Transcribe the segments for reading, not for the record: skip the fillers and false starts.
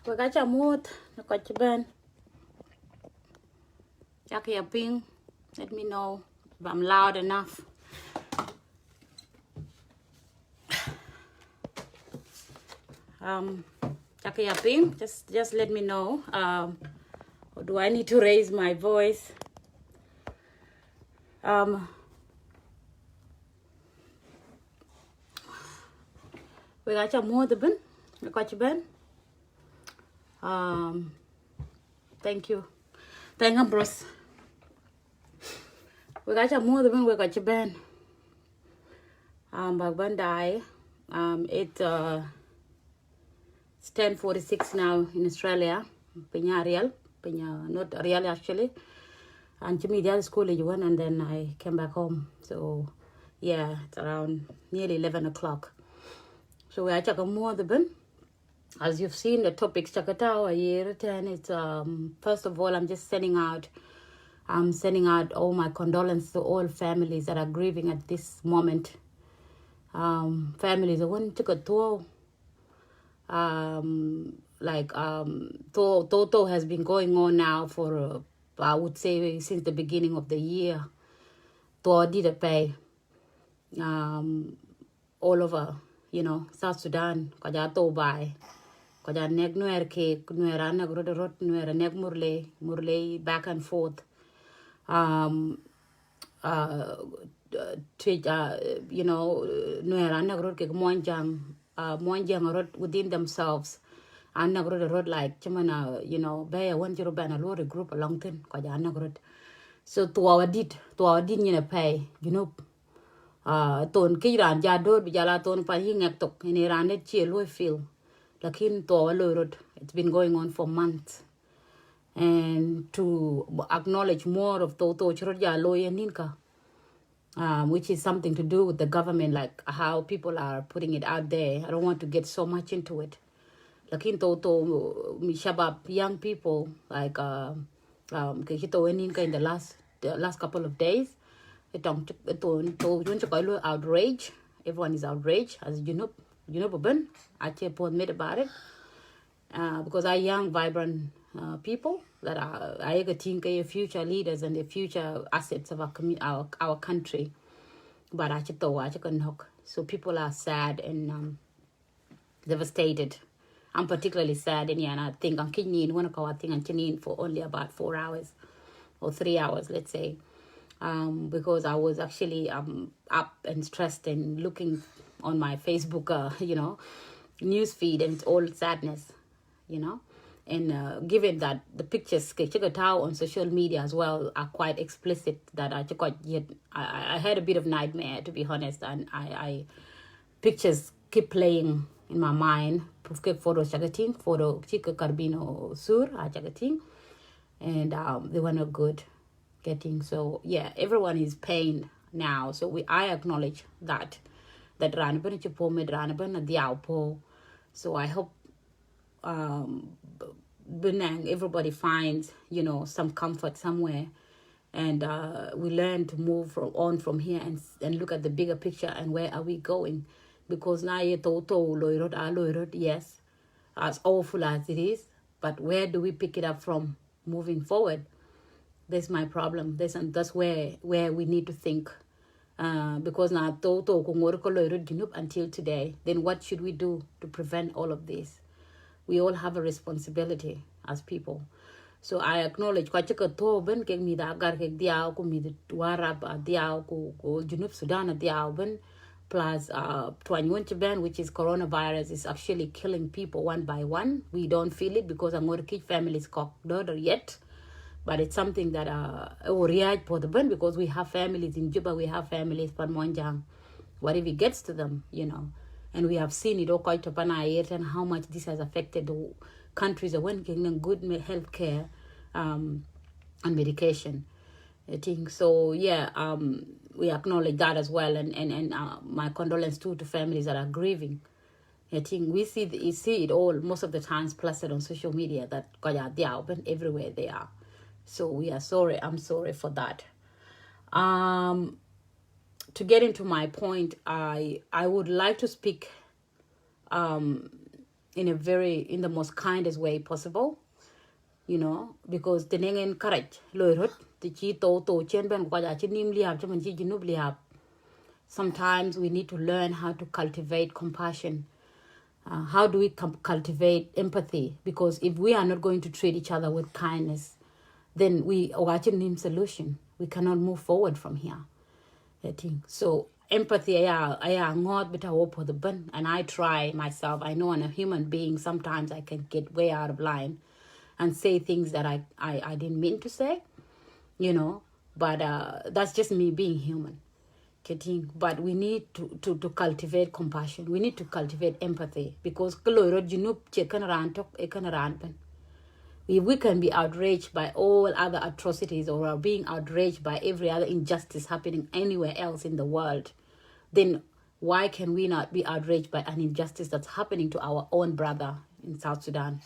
We got your mood, the coach Ben. Jackie, your ping. Let me know if I'm loud enough. Jackie, your ping. Just let me know. Or do I need to raise my voice? We got your mood, Ben. The coach Ben. Thank you. Thank you, bros. We got your mother when we got your band. Back Bandai. It's 10:46 now in Australia. Penya real. Penya not real actually. And Jimmy the school you went and then I came back home. So yeah, it's around nearly 11 o'clock. So we are checking more the ben. As you've seen, the topics Chakatawa year 10. It's first of all, I'm sending out all my condolences to all families that are grieving at this moment. Families that want to go to Toto has been going on now for I would say since the beginning of the year. To did pay all over, South Sudan, Kajato by. Kaja neg nuer ke nuer ana rot nuer neg murle back and forth nuer ana rot ke monjang rot within themselves ana rot like chamana be one jiro bana lori group along tin kaja ana rot so to our did pay ton kiran jador bijala ton pa hingak tok ni ranet chi lo feel. Lakin to road, it's been going on for months. And to acknowledge more of Toto Chroja Loya Ninka, which is something to do with the government, like how people are putting it out there. I don't want to get so much into it. Lakin Toto Mishabab young people like Kishito Ninka in the last couple of days. Outrage. Everyone is outraged, as you know. ben I admit about it, because our young vibrant people that are I think future leaders and the future assets of our country, but I so people are sad and devastated. I'm particularly sad in here, and I think I'm kidneying one of our thing and kidneying for only about 4 hours or 3 hours, let's say, because I was actually up and stressed and looking on my Facebook, news feed, and it's all sadness, and given that the pictures on social media as well are quite explicit, that I had a bit of nightmare, to be honest, and I pictures keep playing in my mind. Photos photo chica carbino sur and they were not good getting. So yeah, everyone is pained now, so I acknowledge that ranaban chipo ranaban diapo. So I hope everybody finds some comfort somewhere, and we learn to move on from here and look at the bigger picture and where are we going. Because now yes, as awful as it is, but where do we pick it up from moving forward? That's my problem. That's where we need to think. Because now until today, then what should we do to prevent all of this? We all have a responsibility as people. So I acknowledge Sudan plus 21 Japan, which is coronavirus, is actually killing people one by one. We don't feel it because I'm going to keep families daughter yet, but it's something that react for the burn, because we have families in Juba, we have families in Monjang. What if it gets to them, and we have seen it all quite upon our ears, and how much this has affected the countries that weren't getting good health care and medication. I think so. Yeah, we acknowledge that as well, and my condolences to families that are grieving. I think we see it all most of the times plastered on social media that they are open everywhere they are. So we are sorry. I'm sorry for that. To get into my point, I would like to speak in the most kindest way possible, because the nengen courage loirot the chi to chen ben kwa ja chinim liab chaman chi jinub liab. Sometimes we need to learn how to cultivate compassion. How do we cultivate empathy? Because if we are not going to treat each other with kindness, then we are watching solution. We cannot move forward from here. I think so. Empathy, I not but I hope for the bun, and I try myself. I know I'm a human being. Sometimes I can get way out of line and say things that I didn't mean to say, but that's just me being human. But we need to cultivate compassion. We need to cultivate empathy, because if we can be outraged by all other atrocities, or are being outraged by every other injustice happening anywhere else in the world, then why can we not be outraged by an injustice that's happening to our own brother in South Sudan?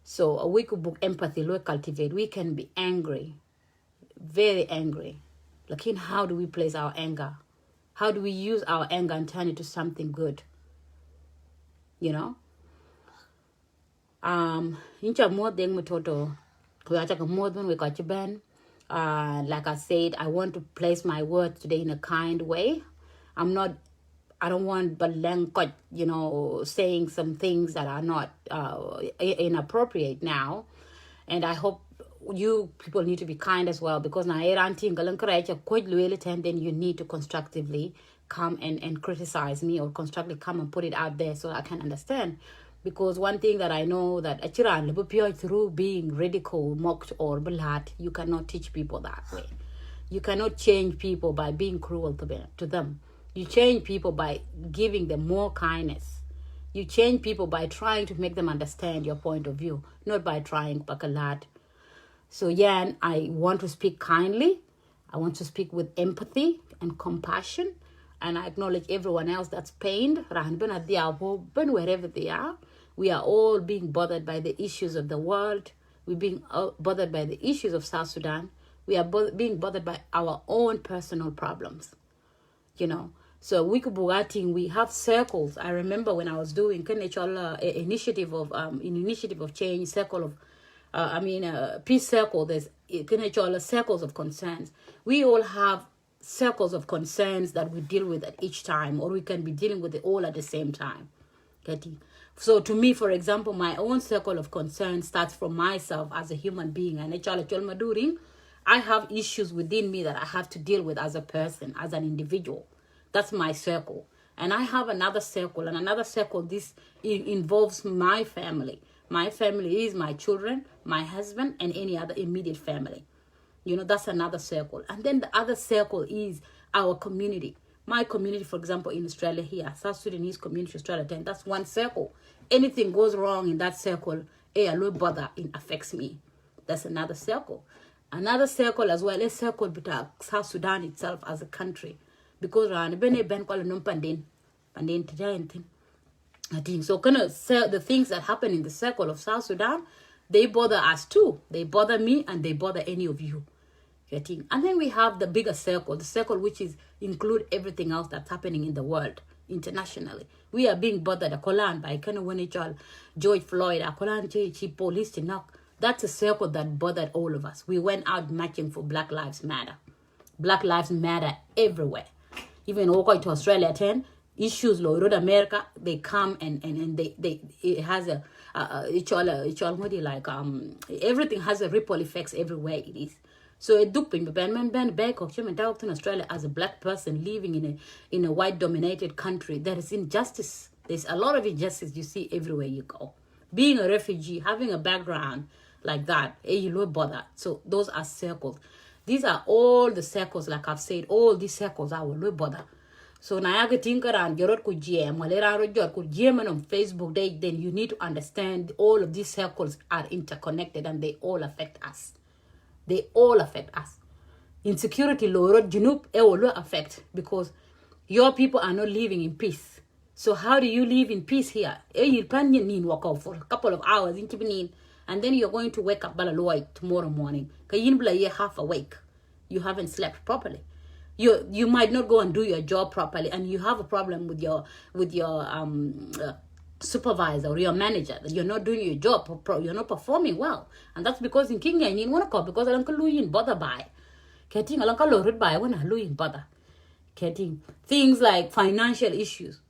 So we could book empathy, we cultivate. We can be angry, very angry. Like, how do we place our anger? How do we use our anger and turn it to something good? Incha more deng matoto. Like I said, I want to place my words today in a kind way. I don't want saying some things that are not inappropriate now. And I hope you people need to be kind as well, because now then you need to constructively come and criticize me, or constructively come and put it out there so I can understand. Because one thing that I know, that through being ridiculed, mocked, or blood, you cannot teach people that way. You cannot change people by being cruel to them. You change people by giving them more kindness. You change people by trying to make them understand your point of view, not by trying bakalat. So yeah, I want to speak kindly. I want to speak with empathy and compassion. And I acknowledge everyone else that's pained, wherever they are. We are all being bothered by the issues of the world. We're being bothered by the issues of South Sudan. We are being bothered by our own personal problems, So we could we have circles. I remember when I was doing initiative of change, circle of peace circle. There's circles of concerns. We all have circles of concerns that we deal with at each time, or we can be dealing with it all at the same time. So to me, for example, my own circle of concern starts from myself as a human being, and I have issues within me that I have to deal with as a person, as an individual. That's my circle. And I have another circle, and another circle. This involves my family. My family is my children, my husband, and any other immediate family. That's another circle. And then the other circle is our community. My community, for example, in Australia here, South Sudanese community, Australia 10, that's one circle. Anything goes wrong in that circle, bother, it affects me. That's another circle. Another circle as well, a circle between South Sudan itself as a country. Because so the things that happen in the circle of South Sudan, they bother us too. They bother me, and they bother any of you. And then we have the bigger circle, the circle which is include everything else that's happening in the world internationally. We are being bothered by George Floyd, police knock. That's a circle that bothered all of us. We went out marching for Black Lives Matter. Black Lives Matter everywhere. Even to Australia 10 issues Lord America, they come and they it has everything has a ripple effects everywhere it is. So it duping back in Australia as a black person living in a white dominated country. There is injustice. There's a lot of injustice you see everywhere you go. Being a refugee, having a background like that, you don't bother. So those are circles. These are all the circles, like I've said, all these circles are will bother. So now I think around Jorot could GM, could GM on Facebook, then you need to understand all of these circles are interconnected and they all affect us. They all affect us. Insecurity, Lord, Junub, it will affect because your people are not living in peace. So how do you live in peace here? You walk out for a couple of hours, and then you're going to wake up tomorrow morning. You're half awake. You haven't slept properly. You might not go and do your job properly, and you have a problem with your supervisor or your manager that you're not doing your job, you're not performing well, and that's because in Kenya you want to call because I don't bother by getting a local loaded by when I bother getting things like financial issues.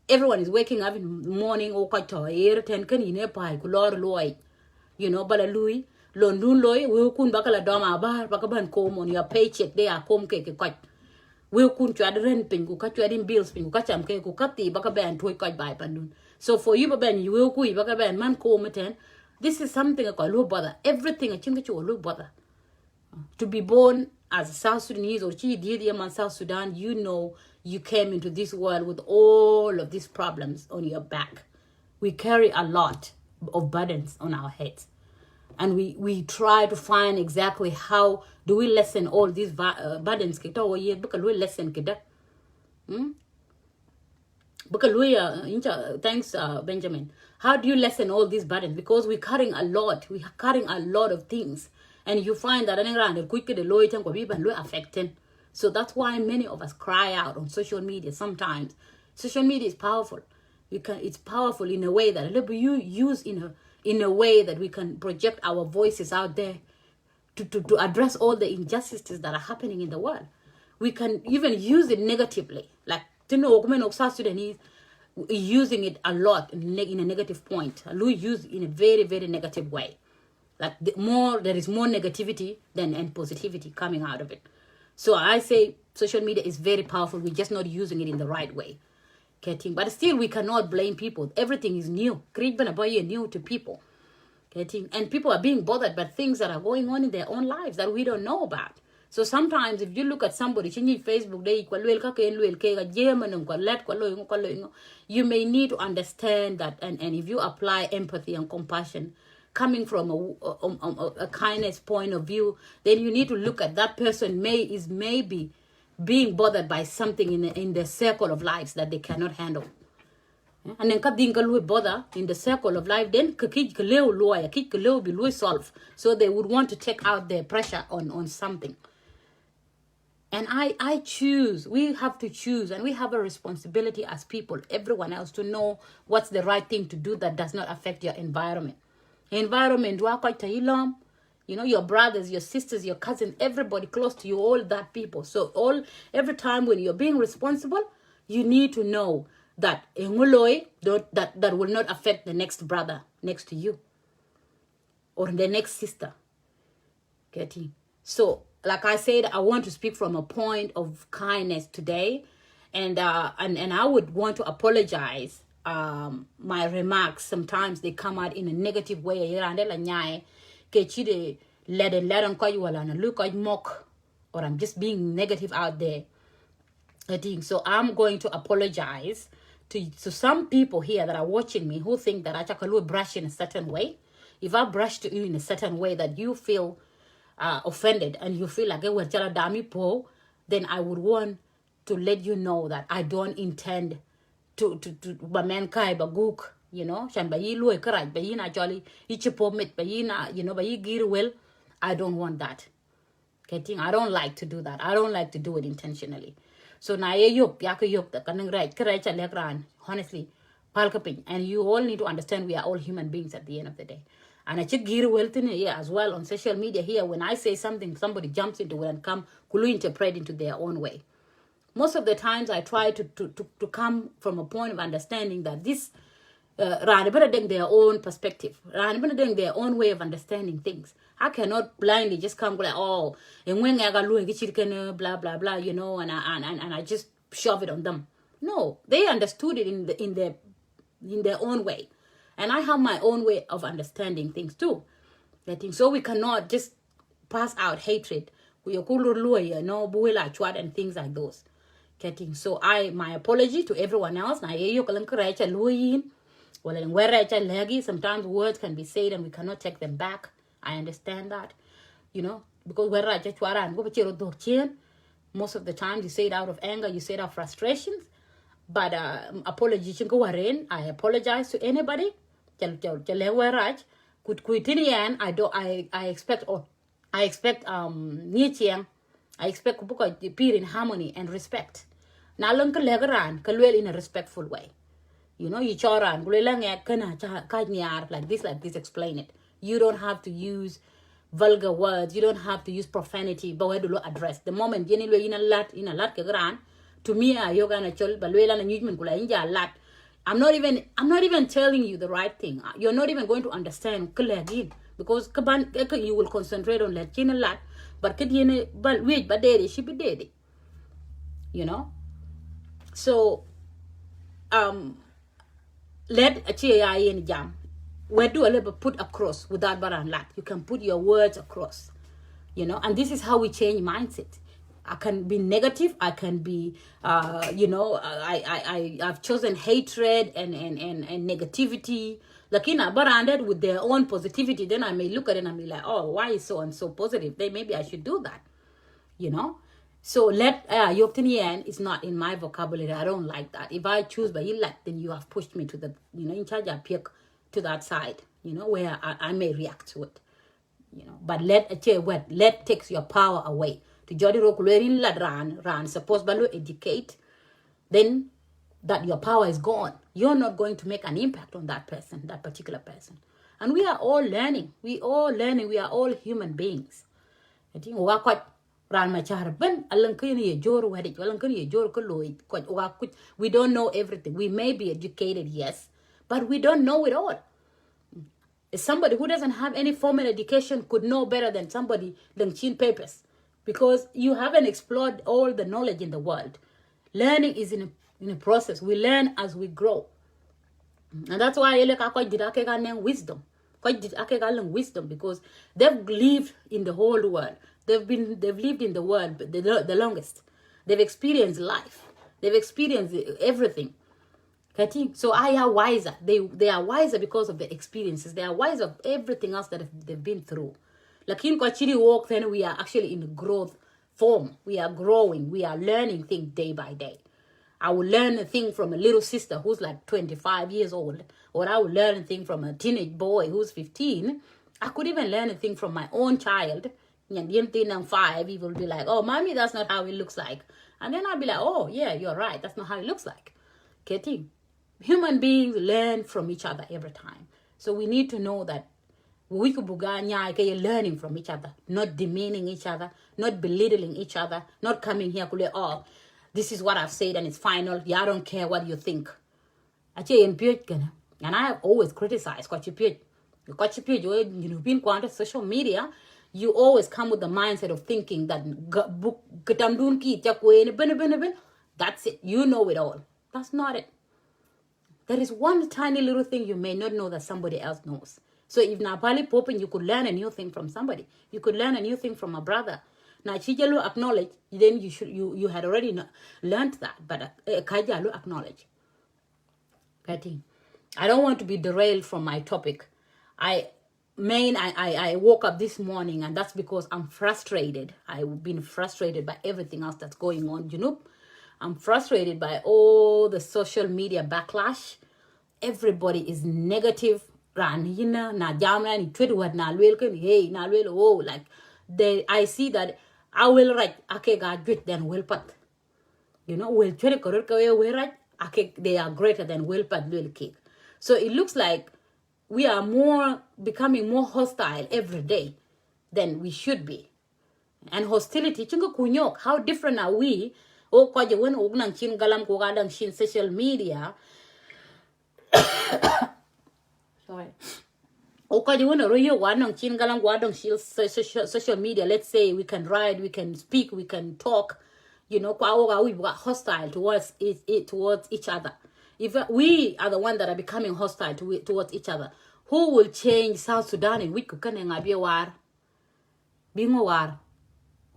Everyone is waking up in the morning or quite tired, 10 can you know, but Louis. London loy we kun bakala doma bar bakaban kom on your paycheck they are kom ke quite we kun to rent pin ku ka bills pin ku ka cham ke ku kati bakaban toy quite by pandun. So for you baben you will ku bakaban man kom 10. This is something I low bother. Everything I think you low bother. To be born as a South Sudanese or South Sudan, you know you came into this world with all of these problems on your back. We carry a lot of burdens on our heads. And we try to find exactly how do we lessen all these burdens. Because we lessen thanks, Benjamin. How do you lessen all these burdens? Because we're carrying a lot. We're carrying a lot of things. And you find that affecting. So that's why many of us cry out on social media sometimes. Social media is powerful. It's powerful in a way that you use in a way that we can project our voices out there to address all the injustices that are happening in the world. We can even use it negatively. Like, South Sudanese using it a lot in a negative point. We use it in a very, very negative way. Like, there is more negativity than positivity coming out of it. So I say social media is very powerful. We're just not using it in the right way. But still, we cannot blame people. Everything is new. New to people. And people are being bothered by things that are going on in their own lives that we don't know about. So sometimes if you look at somebody, Facebook, you may need to understand that. And if you apply empathy and compassion, coming from a kindness point of view, then you need to look at that person maybe being bothered by something in the circle of lives that they cannot handle. And then bother in the circle of life, then be solve. So they would want to take out their pressure on something. And I choose. We have to choose, and we have a responsibility as people, everyone else, to know what's the right thing to do that does not affect your environment. Environment, you know, your brothers, your sisters, your cousins, everybody close to you, all that people. So every time when you're being responsible, you need to know that that will not affect the next brother next to you or the next sister. Getting so, like I said, I want to speak from a point of kindness today, and I would want to apologize. My remarks sometimes they come out in a negative way. Mock, or I'm just being negative out there. I think so. I'm going to apologize to some people here that are watching me who think that I can brush in a certain way. If I brush to you in a certain way that you feel offended and you feel like then I would want to let you know that I don't intend to mankai baguk, you know, shan bayi loy karaj bayi na jolly ichipomit bayi na, you know, bayi gir well. I don't want that. Getting, I don't like to do that. I don't like to do it intentionally. So na ye yok yak yok the kanang right karaj lekran honestly palkapin, and you all need to understand we are all human beings at the end of the day. And I check gear well here as well on social media here. When I say something, somebody jumps into it and come kulu interpret into their own way. Most of the times I try to come from a point of understanding that this their own perspective, their own way of understanding things. I cannot blindly just come like, oh, and when I got blah blah blah, you know, and I just shove it on them. No, they understood it in their own way. And I have my own way of understanding things too. So we cannot just pass out hatred. We and things like those. So my apology to everyone else. Sometimes words can be said and we cannot take them back. I understand that. You know, because most of the time you say it out of anger, you say it out of frustrations. But apology, I apologize to anybody. I expect I expect peer in harmony and respect. Now in a respectful way. You know, you choran like this, explain it. You don't have to use vulgar words, you don't have to use profanity, but where do you address? The moment in a lot to me I'm not even telling you the right thing. You're not even going to understand because you will concentrate on that a lot, but she be dead. You know? So let a chair in jam. Where do I put across without baran lat? You can put your words across. You know, and this is how we change mindset. I can be negative. I can be, I've chosen hatred and negativity. Lakina baranded with their own positivity. Then I may look at it and be like, oh, why is so and so positive? Then maybe I should do that. You know. So Yoptinian is not in my vocabulary. I don't like that. If I choose by Yilat, then you have pushed me to the, in charge I pick to that side. Where I may react to it. But let takes your power away. To jodi ro kulerin la ran suppose balu educate, then that your power is gone. You're not going to make an impact on that person, that particular person. And we are all learning. We are all human beings. I think we don't know everything. We may be educated, yes, but we don't know it all. Somebody who doesn't have any formal education could know better than somebody than chin papers. Because you haven't explored all the knowledge in the world. Learning is in a process. We learn as we grow. And that's why I like wisdom. Wisdom, because they've lived in the whole world. They've lived in the world the longest. They've experienced life. They've experienced everything. So I are wiser. They are wiser because of the experiences. They are wiser of everything else that they've been through. Lakin kwa chini walk, then we are actually in growth form. We are growing. We are learning things day by day. I will learn a thing from a little sister who's like 25 years old. Or I will learn a thing from a teenage boy who's 15. I could even learn a thing from my own child and 5, he will be like, oh, mommy, that's not how it looks like. And then I'll be like, oh, yeah, you're right. That's not how it looks like. Getting human beings learn from each other every time. So we need to know that we could learning from each other, not demeaning each other, not belittling each other, not coming here, oh, this is what I've said and it's final. Yeah, I don't care what you think. And I have always criticized being quite social media. You always come with the mindset of thinking that that's it. You know it all. That's not it. There is one tiny little thing you may not know that somebody else knows. So if Napali popping, you could learn a new thing from somebody. You could learn a new thing from a brother. Now, Chijalu acknowledge, then you had already learned that, but Kajalu acknowledge. I don't want to be derailed from my topic. I woke up this morning, and that's because I'm frustrated. I've been frustrated by everything else that's going on, I'm frustrated by all the social media backlash. Everybody is negative. I see that I will write than will pat. They are greater than will pat little cake. So it looks like we are becoming more hostile every day than we should be. And hostility, how different are we? Social media. Sorry. Social media, let's say we can write, we can speak, we can talk, we were hostile towards each other. If we are the ones that are becoming hostile towards each other, who will change South Sudan in which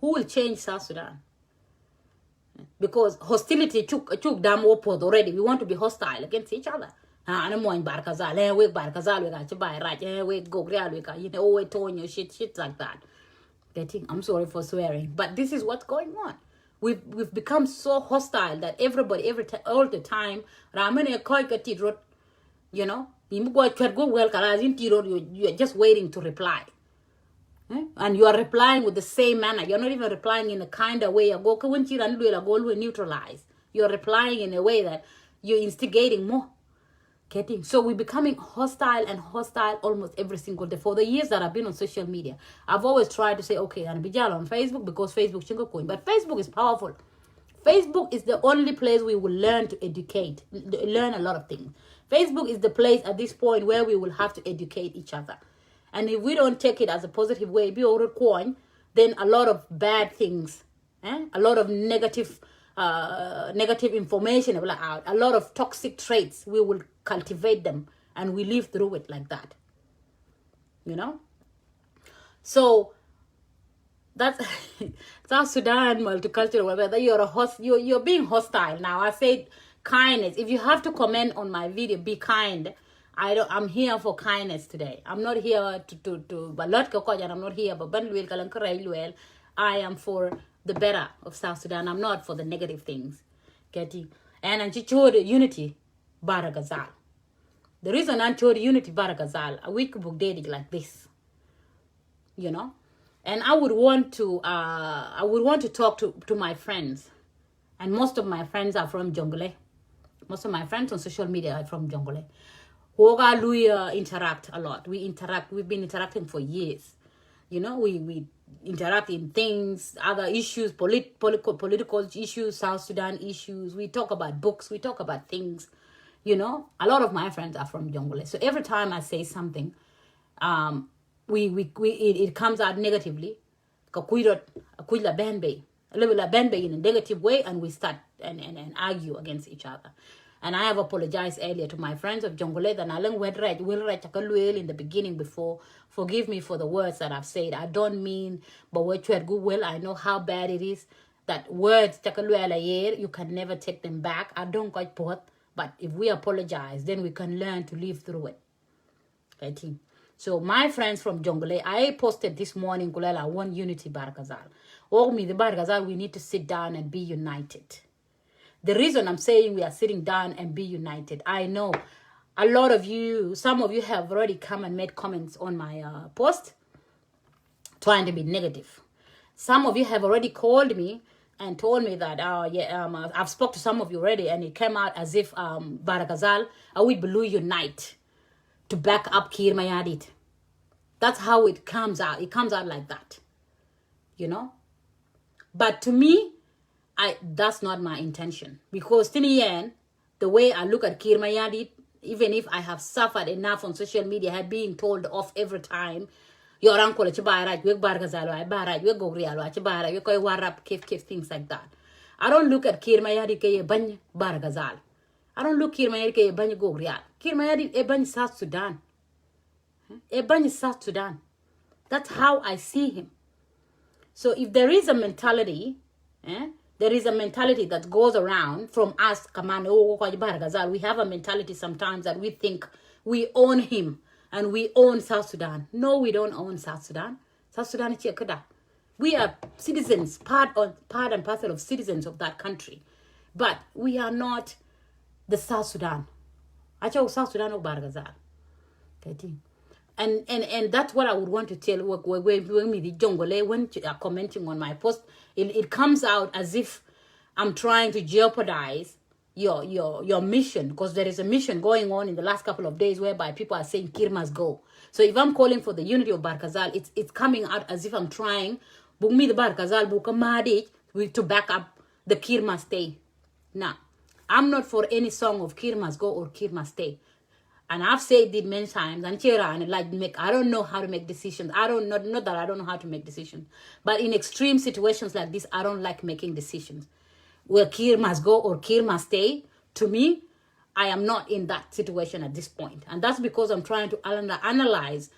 who will change South Sudan? Because hostility took damn upward already. We want to be hostile against each other. I'm more in Barelghazal, we Barelghazal, we go we Tonyo, shit like that. I'm sorry for swearing, but this is what's going on. We've become so hostile that everybody, all the time, you're just waiting to reply. And you are replying with the same manner. You're not even replying in a kind of way. You're neutralize. You're replying in a way that you're instigating more. So we're becoming hostile almost every single day. For the years that I've been on social media, I've always tried to say, okay, I'm on Facebook because Facebook is coin. But Facebook is powerful. Facebook is the only place we will learn to educate, learn a lot of things. Facebook is the place at this point where we will have to educate each other. And if we don't take it as a positive way, then a lot of bad things, a lot of negative information out, a lot of toxic traits, we will cultivate them and we live through it like that. So that's South Sudan multicultural, whether you're being hostile. Now I said kindness. If you have to comment on my video, be kind. I'm here for kindness today. I'm not here to I'm not here but I am for the better of South Sudan. I'm not for the negative things. And I chose unity Barelghazal. The reason I chose unity Barelghazal, a week book dated like this. And I would want to talk to my friends. And most of my friends are from Jonglei. Most of my friends on social media are from Jonglei. We interact a lot. We've been interacting for years. We interact in things, other issues, political issues, South Sudan issues. We talk about books. We talk about things. A lot of my friends are from Jonglei. So every time I say something, it comes out negatively. In a negative way, and we start and argue against each other. And I have apologized earlier to my friends of Jonglei that I will in the beginning before. Forgive me for the words that I've said. I don't mean, but I know how bad it is. That words, you can never take them back. I don't quite put, but if we apologize, then we can learn to live through it. Okay. So my friends from Jonglei, I posted this morning, I want unity Barelghazal. The Barelghazal, we need to sit down and be united. The reason I'm saying we are sitting down and be united, I know a lot of you, some of you have already come and made comments on my post. trying to be negative. Some of you have already called me and told me that, I've spoke to some of you already, and it came out as if Barelghazal, we Blue unite to back up Kir Mayadit. That's how it comes out. It comes out like that, you know. But to me, that's not my intention, because to the end, the way I look at Kir Mayadit, even if I have suffered enough on social media, have being told off every time, your uncle, we Barelghazal, we go real, we go warap, kif, things like that. I don't look at Kir Mayadit ke bany Barelghazal. I don't look Kir Mayadit ke bany go real. Kir Mayadit e bany South Sudan. E bany South Sudan. That's how I see him. So if there is a mentality, there is a mentality that goes around from us, Barelghazal. We have a mentality sometimes that we think we own him and we own South Sudan. No, we don't own South Sudan. South Sudan is Chekada. We are citizens, part and parcel of citizens of that country. But we are not the South Sudan. Acha South Sudan or Barelghazal. And that's what I would want to tell when me the Jongole, when you are commenting on my post, it comes out as if I'm trying to jeopardize your mission, because there is a mission going on in the last couple of days whereby people are saying Kir must go. So if I'm calling for the unity of Barelghazal, it's coming out as if I'm trying me the Barelghazal to back up the Kir must stay. Now, I'm not for any song of Kir must go or Kir must stay. And I've said it many times, and I don't know how to make decisions. Not that I don't know how to make decisions, but in extreme situations like this, I don't like making decisions. Where Kir must go or Kir must stay, to me, I am not in that situation at this point. And that's because I'm trying to analyze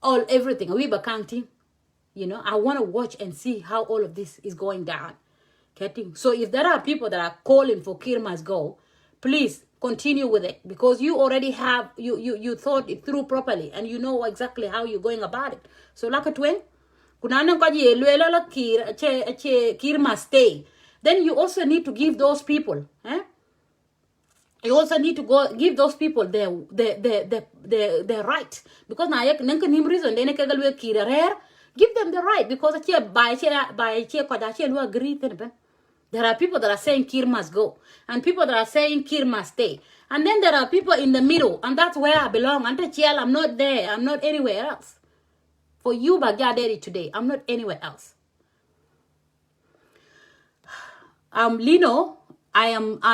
everything. We bakanti, you know, I want to watch and see how all of this is going down. So if there are people that are calling for Kir must go, please continue with it, because you already have, you thought it through properly and you know exactly how you're going about it. So like a twin, Kir must stay. Then you also need to give those people, you also need to give those people their right. Because now reason give them the right, because agree. There are people that are saying Kir must go, and people that are saying Kir must stay. And then there are people in the middle, and that's where I belong. I'm not there. I'm not anywhere else. For you, Baghdadi today, I'm not anywhere else. Lino, I am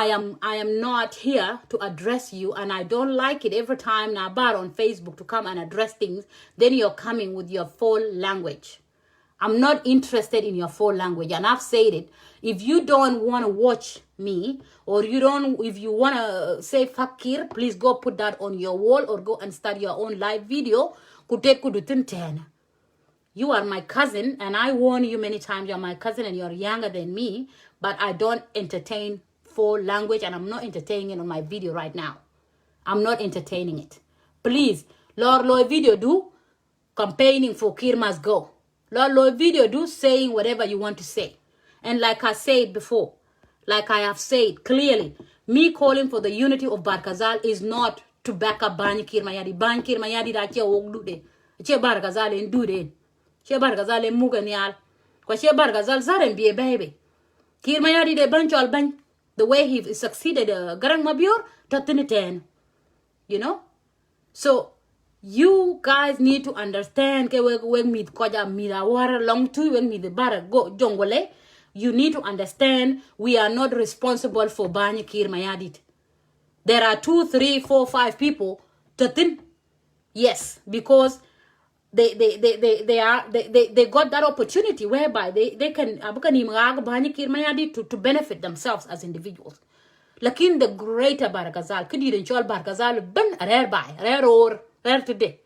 not here to address you, and I don't like it every time Nabar on Facebook to come and address things. Then you're coming with your foul language. I'm not interested in your foul language, and I've said it. If you don't want to watch me, or if you want to say fuck Kir, please go put that on your wall or go and start your own live video. You are my cousin, and I warn you many times, you're my cousin and you're younger than me, but I don't entertain foul language, and I'm not entertaining it on my video right now. I'm not entertaining it. Please, Lord video do campaigning for Kir must go. Lord video do saying whatever you want to say. And like I said before, like I have said clearly, me calling for the unity of Barelghazal is not to back up Bany Kir Mayadit. Bany Kir Mayadit that you won't do de. Che Barelghazal and do de. Che Barelghazal and Muganial. Because Che Barelghazal Zaren be a baby. Kir Mayadit de Banch al Bany. The way he succeeded Garang Mabior, Tatiniten. You know? So you guys need to understand when me koja mira war long to when me the bar go jongole. You need to understand we are not responsible for Bany Kir Mayadit. There are 2, 3, 4, 5 people. Yes, because they got that opportunity whereby they can Bany Kir Mayadit to benefit themselves as individuals. Lakin the greater Barelghazal, could you enjoy Barelghazal ben rare today.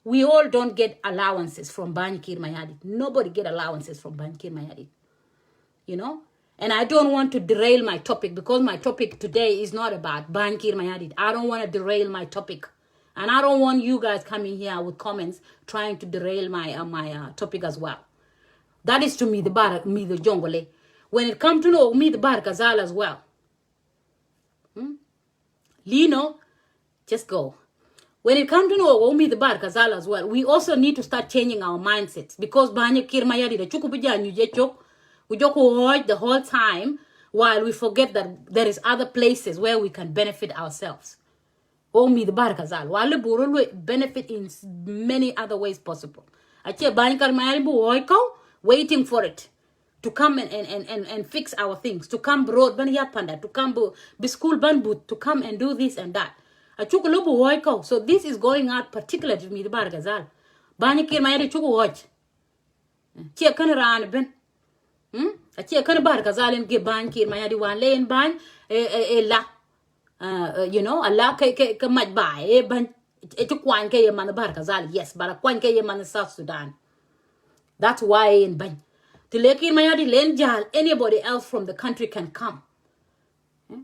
We all don't get allowances from Bany Kir Mayadit. Nobody get allowances from Bany Kir Mayadit. You know? And I don't want to derail my topic, because my topic today is not about Bany Kir Mayadit. I don't want to derail my topic. And I don't want you guys coming here with comments trying to derail my topic as well. That is to me the Jongole. When it comes to know me the Barelghazal as well. Lino, just go. when it comes to know me the Barelghazal as well, we also need to start changing our mindsets because Banya Kirmayadi the Chukubuja and Yujechok, we joke the whole time while we forget that there is other places where we can benefit ourselves. Oh me the Barelghazal, while the Buru benefit in many other ways possible. Achie Banya Kirmayadi Buoiko, waiting for it to come and fix our things, to come broad ban yapanda, to come be school ban boot, to come and do this and that. So this is going out particularly to me the Barelghazal. Banya Kirmayadi Chuku watch. Chia kan ran ben. A chia kan Barelghazal and give ban Kirmayadi one lay in ban you know, a la ke might buy ban a chukwan ke man the Barelghazal, yes, but a kwan ke man South Sudan. That's why in ban. To let Kirmayadi len jal, anybody else from the country can come.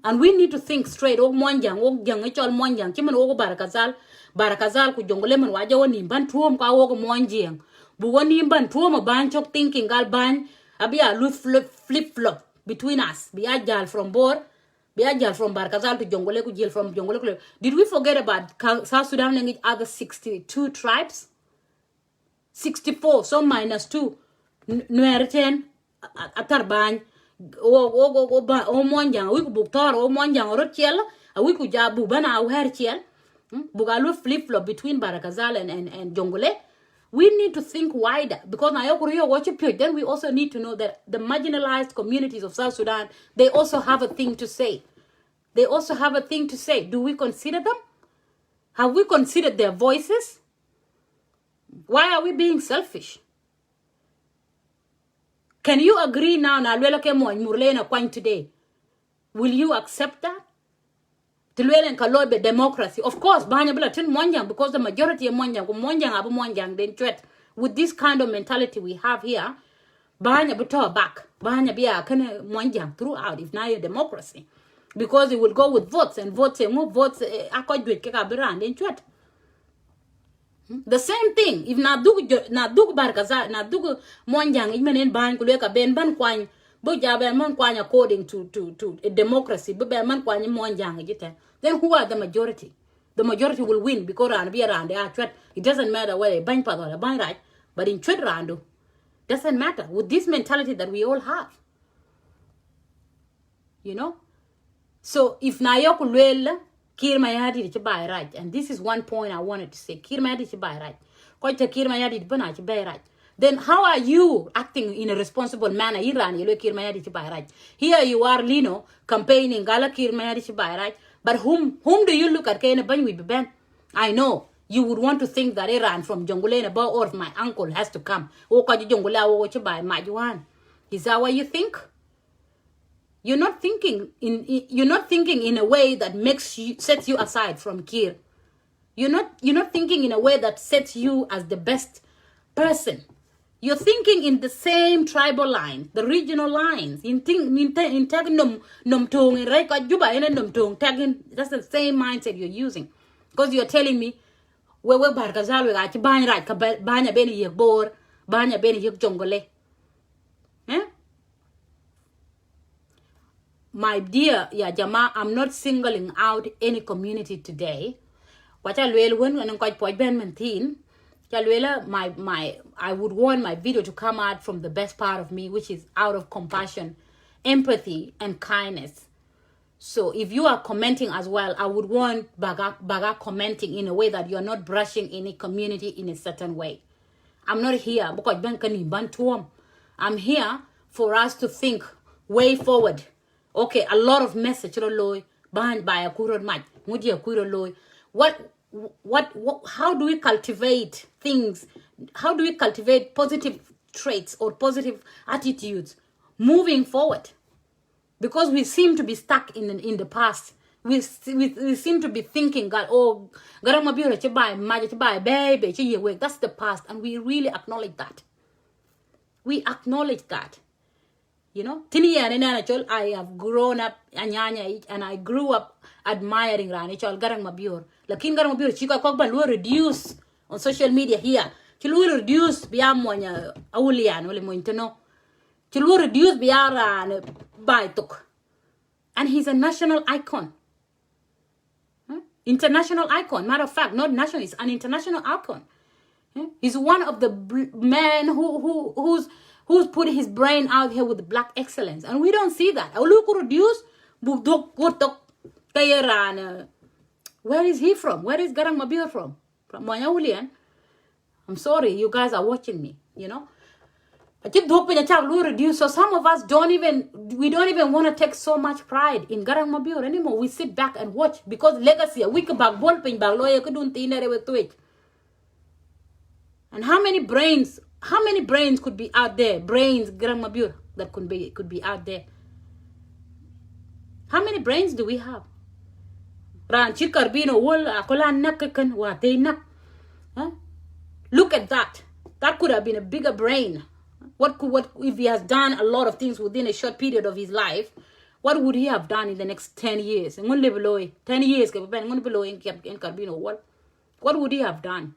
And we need to think straight. Oh, monjang, oh, young, it's all monjang. Chiman, oh, Barelghazal, ku jongoleman, waja one ban tuom, ka oh, monjang. But one ban tuom, a ban chok thinking, gal ban, abia loose flip flop between us. Be agile from Bor, be agile from Barelghazal to Jongole, ku jail from Jongole. Did we forget about South Sudan and each other 62 tribes? 64, so minus 2. Nuerten, Atarban. O monjang we ku buktor o monjang rochiel a we ku jabu bana o herchiel bugalu flip flop between Barelghazal and Jongole. We need to think wider because na yokurio watch it. Then we also need to know that the marginalized communities of South Sudan, they also have a thing to say. They also have a thing to say. Do we consider them? Have we considered their voices? Why are we being selfish? Can you agree now na lwela ke mo murle na kwany today? Will you accept that? Tilwele nkalobe democracy. Of course, bahanya bila tin monjang because the majority of monjang abu monjang den chwet. With this kind of mentality we have here, bahanya buto back. Bahanya biya kene monjang throughout if na your democracy. Because it will go with votes and votes and more votes akojwet ke kabiran den chwet. The same thing if na dug Barelghazal na dug monjang imenen ban kuleka ben ban kwany bo jabe man kwany according to a democracy be man kwany monjang jite, then who are the majority? The majority will win because ran be around it doesn't matter whether ban pa or ban right, but in chwet rando doesn't matter with this mentality that we all have, you know. So if na yokulwela Kirmayadi to buy right, and this is one point I wanted to say. Kirmayadi to buy right. Quite Kirmayadi to buy right. Then how are you acting in a responsible manner? Iran, you look Kirmayadi to buy right. Here you are, Lino, campaigning Gala Kirmayadi to buy right. But whom do you look at? I know you would want to think that Iran from Jongole or if my uncle has to come. Is that what you think? You're not thinking in a way that sets you aside from Kir. You're not thinking in a way that sets you as the best person. You're thinking in the same tribal line, the regional lines. That's the same mindset you're using. Because you're telling me we Barelghazal we got bany right ka banya beni yek bor, banya beni yek Jongole. My dear Jama, I'm not singling out any community today. What I will when I'm quite point Ben Mantin, I would want my video to come out from the best part of me, which is out of compassion, empathy, and kindness. So if you are commenting as well, I would want baga commenting in a way that you're not brushing any community in a certain way. I'm not here because I'm here for us to think way forward. Okay, a lot of message behind by a kurod mic. How do we cultivate things? How do we cultivate positive traits or positive attitudes moving forward? Because we seem to be stuck in the past. We seem to be thinking, God, oh, that's the past, and we really acknowledge that. We acknowledge that. You know, I have grown up and I grew up admiring Ranichol Garang Mabur. Lakin Garang Mabur, Chica Kokba will reduce on social media here. Chilu reduce Biamonya Aulian, William Mointano. Chilu reduce Biara and Baituk. And he's a national icon. International icon. Matter of fact, not national, he's an international icon. He's one of the men who's put his brain out here with black excellence. And we don't see that. Where is he from? Where is Garang Mabir from? From Moyawulian. I'm sorry, you guys are watching me, you know. I keep hoping a child will reduce. So some of us don't even want to take so much pride in Garang Mabir anymore. We sit back and watch because legacy, a week back, lawyer could do it. And how many brains could be out there? Brains, Garang Mabir, that could be out there. How many brains do we have? Look at that. That could have been a bigger brain. What if he has done a lot of things within a short period of his life? What would he have done in the next 10 years? 10 years, what would he have done?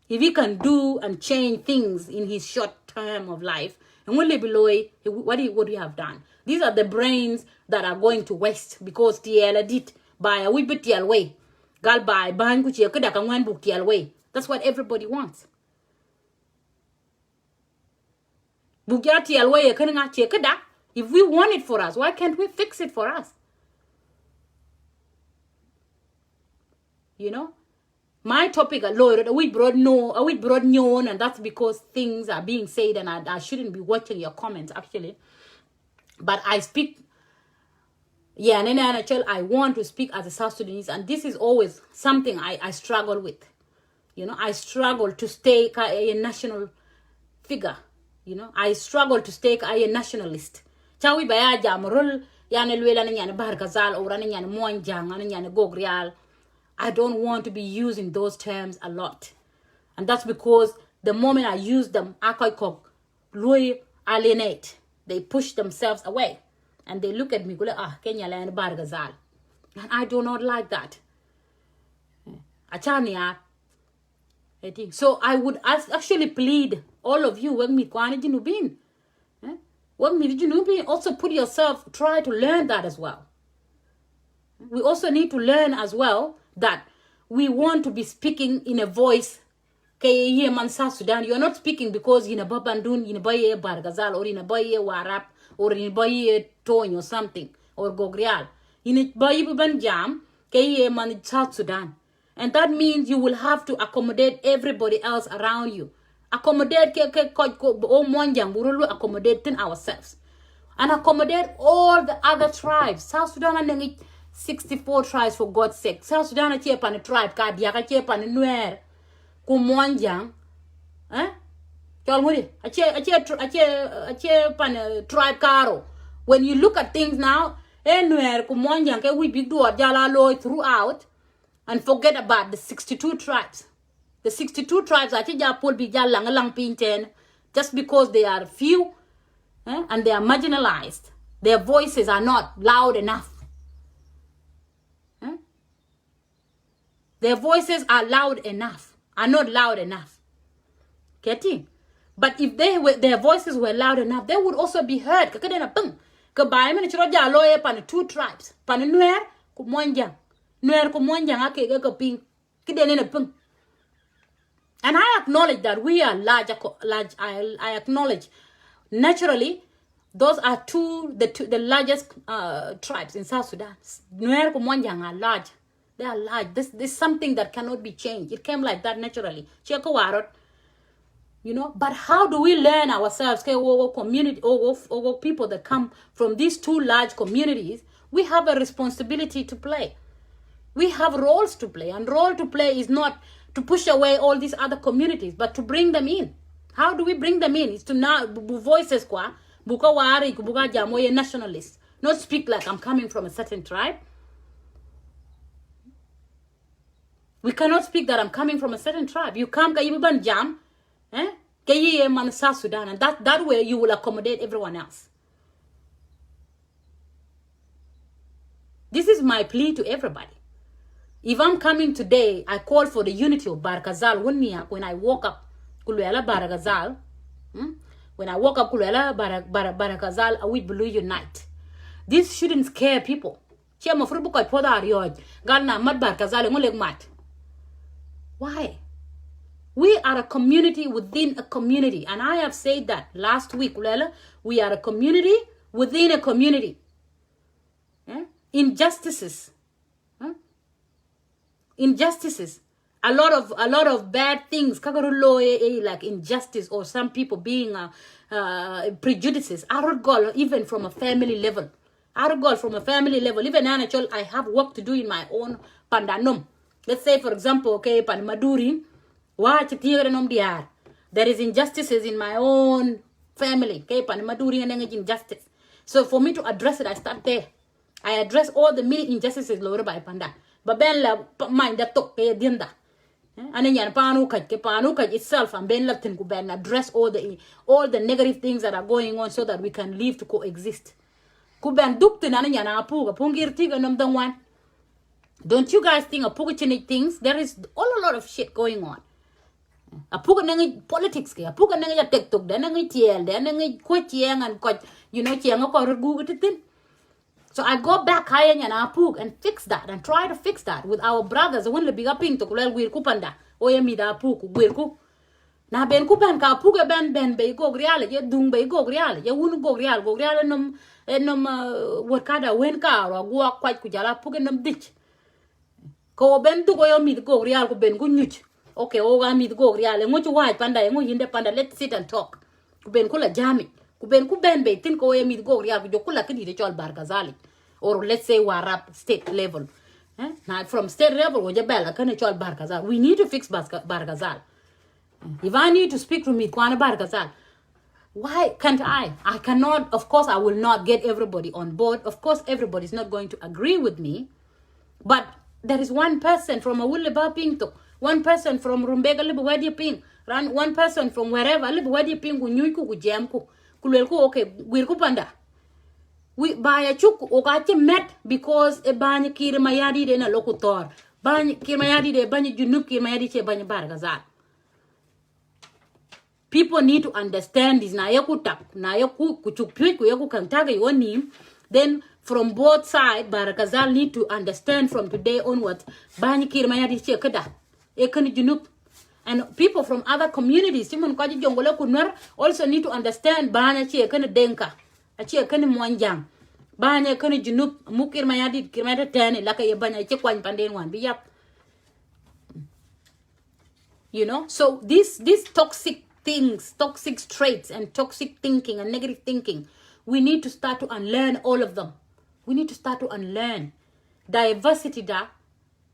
If he can do and change things in his short term of life, what would he have done? These are the brains that are going to waste because Tiela did by a wee bit way. Gal by bang kuchi kada kangwan book way. That's what everybody wants. If we want it for us, why can't we fix it for us? You know? My topic, we brought known, and that's because things are being said, and I shouldn't be watching your comments, actually. But I speak, I want to speak as a South Sudanese, and this is always something I struggle with. You know, I struggle to stay a national figure. You know, I struggle to stay a nationalist. Chawi baya jamrul yana lwela na yana Barelghazal or na yana Mwanjang na yana Gogrial. I don't want to be using those terms a lot. And that's because the moment I use them, alienate. They push themselves away. And they look at me, Kenya land Barelghazal. And I do not like that. So I would actually plead all of you, also put yourself, try to learn that as well. We also need to learn as well that we want to be speaking in a voice. South Sudan, you're not speaking because in a Babandun, in a Baye Barelghazal, or in a Baye Warap, or in a Baye Tone or something, or Gogrial. In a Baye Banjam, man South Sudan. And that means you will have to accommodate everybody else around you. Accommodate ourselves. And accommodate all the other tribes. South Sudan and 64 tribes, for God's sake. South Sudan is a tribe. Kadiaka chepan nuer. Kumwanjang. Tribe Karo. When you look at things now, nuer kumwanjang we big do jala throughout. And forget about the 62 tribes. The 62 tribes are just because they are few and they are marginalized. Their voices are not loud enough. Their voices are not loud enough. Getting? But if their voices were loud enough, they would also be heard. Two tribes. And I acknowledge that we are large. I acknowledge. Naturally, those are the largest tribes in South Sudan. Nuer Kumwanjang are large. They are large. This is something that cannot be changed. It came like that naturally. You know, but how do we learn ourselves? Community or people that come from these two large communities, we have a responsibility to play. We have roles to play, and role to play is not to push away all these other communities, but to bring them in. How do we bring them in? It's to now voices nationalists, not speak like I'm coming from a certain tribe. We cannot speak that I'm coming from a certain tribe. You come jam, South Sudan, and that way you will accommodate everyone else. This is my plea to everybody. If I'm coming today, I call for the unity of Barelghazal Uni. When I woke up, Barelghazal. When I woke up, Barelghazal, we will unite. This shouldn't scare people. Chia mo fru bu ko poda rioj. Gal na mat Barelghazal ngolek mat. Why? We are a community within a community. And I have said that last week, Lela. We are a community within a community. Yeah? Injustices. Huh? Injustices. A lot of bad things. Like injustice or some people being prejudices. Arugol, even from a family level. Arugol from a family level. Even I have work to do in my own pandanum. Let's say, for example, okay, pan Madurin. There is injustices in my own family. Okay, injustice. So for me to address it, I start there. I address all the many injustices lower by panda. But ben la mind that talk dinda. And then yan panu itself and ben left ku ben address all the negative things that are going on so that we can live to coexist. Ku ben duktin and yan apuga pungir tiga number one. Don't you guys think of pugichinic things? There is a lot of shit going on. Apuga nangi politics ke apuga nangi ya TikTok da nangi tiel da nangi ko chiang and ko chiang ko rugu titin. So I go back higher and apug and fix that and try to fix that with our brothers when the bigger ping to kulel wir kupanda oya mi da apug wir ku na ben ku ban ka apuga ben be go grial ye dung be go grial ye wun go grial nom workada wen ka ro go kwat ku jala apuga nom dich ko ben du go yo mi go grial ku ben ku nyuch. Okay, oh, I meet go real. And what you white panda, and you panda, let's sit and talk. Kuben kula jami. Kuben be think oh, I meet go real with your kula kidi the chol Barelghazal. Or let's say Warab state level. Now from state level, or Jabella can chol Barelghazal. We need to fix Barelghazal. If I need to speak to me, Kwana Barelghazal, why can't I? I cannot, of course, I will not get everybody on board. Of course, everybody's not going to agree with me. But there is one person from a Wulaba Pinto. One person from Rumbega libu wadi ping. One person from wherever libu wadi ping ku nyuiku ku jamku. Kulelku okay, wirku panda. We buy a chuk okache met because e banya kiri mayadi de na lokutor. Banya kiri mayadi de banya junub kiri mayadi che banya Barelghazal. People need to understand this. Na yaku tak, na yaku kuchukpui ku yaku kantaga yonim. Then from both sides, Barelghazal need to understand from today onwards. Banya kiri mayadi che kada. And people from other communities also need to understand banya chi ekana denka achi ekana mwanjang banya ekana junub mukir mayadi kirmada tane laka ye banya che kwan panden wan biyap. So these toxic things, toxic traits and toxic thinking and negative thinking, we need to start to unlearn all of them. We need to start to unlearn. Diversity da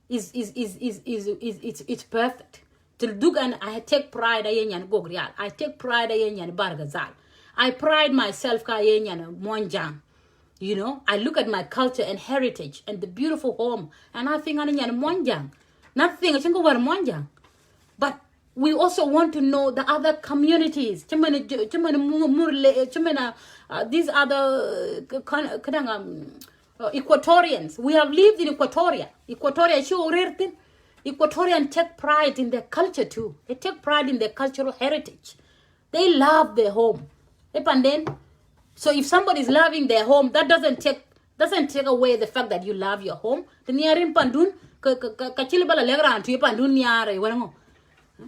it's perfect. And I take pride in Gogrial. I take pride in Barelghazal. I pride myself in Monjang. I look at my culture and heritage and the beautiful home, and I think I'm Monjang. Nothing I think over Monjang. But we also want to know the other communities. These other Equatorians. We have lived in Equatoria. Equatorians take pride in their culture too. They take pride in their cultural heritage. They love their home. So if somebody is loving their home, that doesn't take away the fact that you love your home. The niarin pandun kachili bala legran tu pandun niare wango.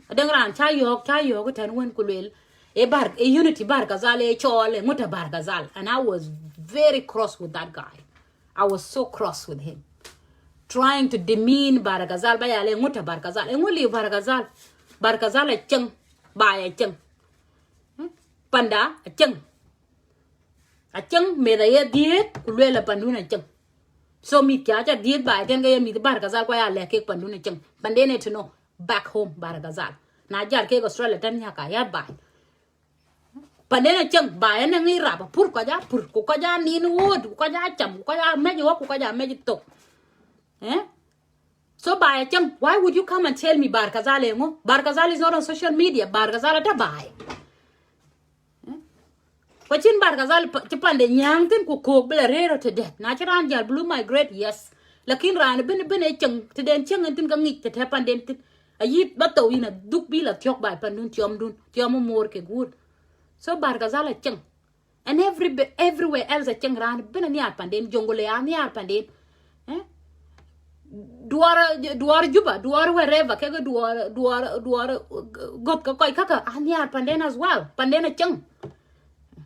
Adangran chayo tanwen kulel. A unity Barelghazal chole muta Barelghazal, and I was very cross with that guy. I was so cross with him, trying to demean Barelghazal by ale muta Barelghazal. Enguli Barelghazal a cheng by a cheng. Panda a cheng. A cheng me the year diet kulela panduna cheng. So me kyaja diet by tenga me the Barelghazal kwa ale cake panduna cheng. Pandene to know back home Barelghazal. Na jar cake Australia tanya ka yad by. Pandena cheng ba na ngi rap pur ko ja ni wood ko ja cham ko ja meji wo ko ja meji to so ba cheng, why would you come and tell me Barelghazal ngo? Barelghazal is not on social media. Barelghazal ta bai Wachin Barelghazal chipande nyang tin ku ko bela rero to death. Na chiran jal blue migrate, yes. Lakin ran ben e cheng to den cheng tin ka ngik te panden tin ayit bato ina duk bila tyok bai pandun tiom mor ke good. So Barelghazal a cheng. And everywhere else a cheng ran ben ni panden jongole ni panden. duar juba, duar wherever, kega duar got kakoi kaka, anyar panden as well, pandena chung.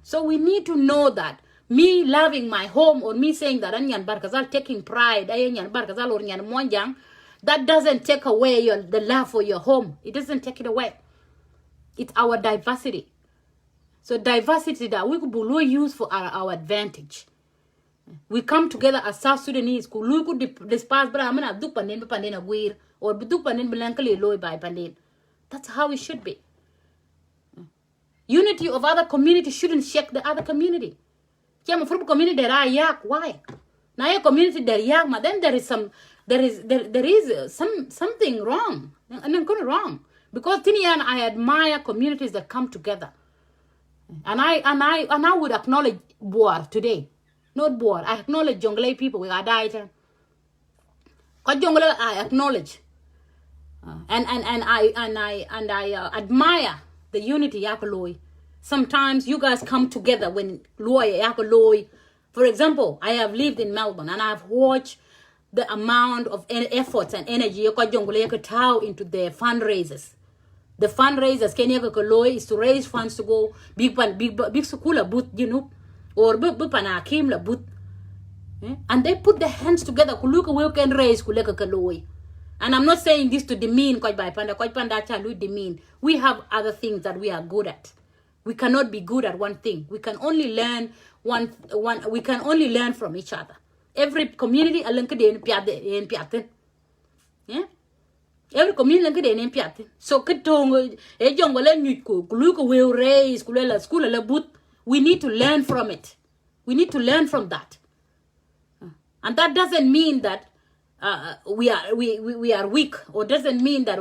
So we need to know that me loving my home or me saying that Anyan Barelghazal taking pride, Anyan Barelghazal or Nyan Monjang, that doesn't take away the love for your home. It doesn't take it away. It's our diversity. So diversity that we could use for our advantage. We come together as South Sudanese. We could despise Brahman, Duk Pandin, Pandin, Agwir, or Duk Pandin, Belankali, Loy by Pandin. That's how it should be. Unity of other communities shouldn't shake the other community. Kiama from community there are yak. Why? Now your community there yak, but then there is something wrong. And I'm going wrong. Because Tinian, I admire communities that come together. And I would acknowledge Boer today. Not Boer. I acknowledge Jonglei people. We are died. Jonglei I acknowledge. And I admire the unity Yakaloi. Sometimes you guys come together when Loy Yakaloi. For example, I have lived in Melbourne and I've watched the amount of efforts and energy Jonglei into their fundraisers. The fundraisers Kenya Koloi is to raise funds to go big sukula boot, you know, or banakim la boot. And they put their hands together kuluka we can raise kuleka kaloi. And I'm not saying this to demean Koi Panda chalu demean. We have other things that we are good at. We cannot be good at one thing. We can only learn we can only learn from each other. Every community yeah. Every community so will raise school we need to learn from it. We need to learn from that. And that doesn't mean that we are weak, or doesn't mean that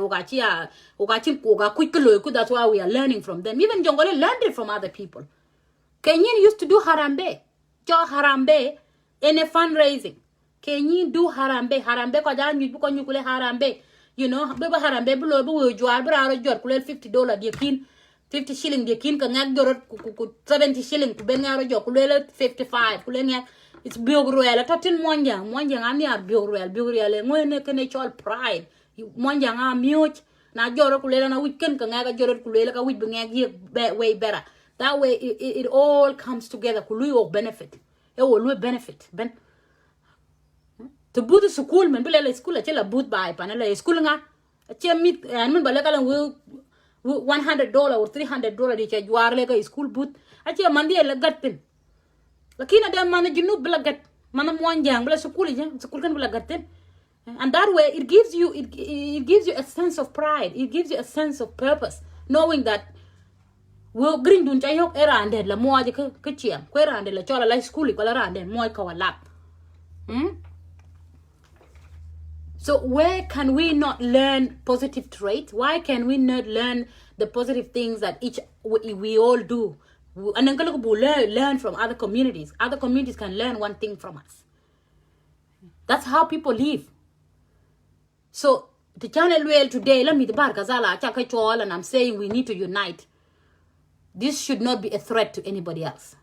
that's why we are learning from them. Even Jongole learned it from other people. Kenyan used to do harambe. Harambe in a fundraising. Kenyan do harambe kwa jani buko nyukule harambe. You know, beba harambe bulo bu juar bra jor kulel $50 diakin 50 shilling diakin ka ngak jor 70 shilling ku ben ngaro jor kulel 55 kulel ngak. It's biogruel. Totin monjang ani ar biogruel ngone kene chol pride. Monjang a mute na joro kulela na weekend ka ngaga joro kulela ka wit ngak way better. That way it all comes together kulu or benefit. It will benefit ben. To boot school men bela school achela boot by panela school nga ache mit and men bala kala $100 or $300 di cha juar le ka school boot ache mandi la gatin. Lakini ada mana jinu belagat mana muanjang bela school kan belagatin, and that way it gives you a sense of pride. It gives you a sense of purpose, knowing that we'll bring dun chayok era ande la moaje ke chiam ko era ande la chola la school ko la ande moy ka wala. So where can we not learn positive traits? Why can we not learn the positive things that we all do? And then learn from other communities. Other communities can learn one thing from us. That's how people live. So the channel well today, let me the Barelghazal and I'm saying we need to unite. This should not be a threat to anybody else.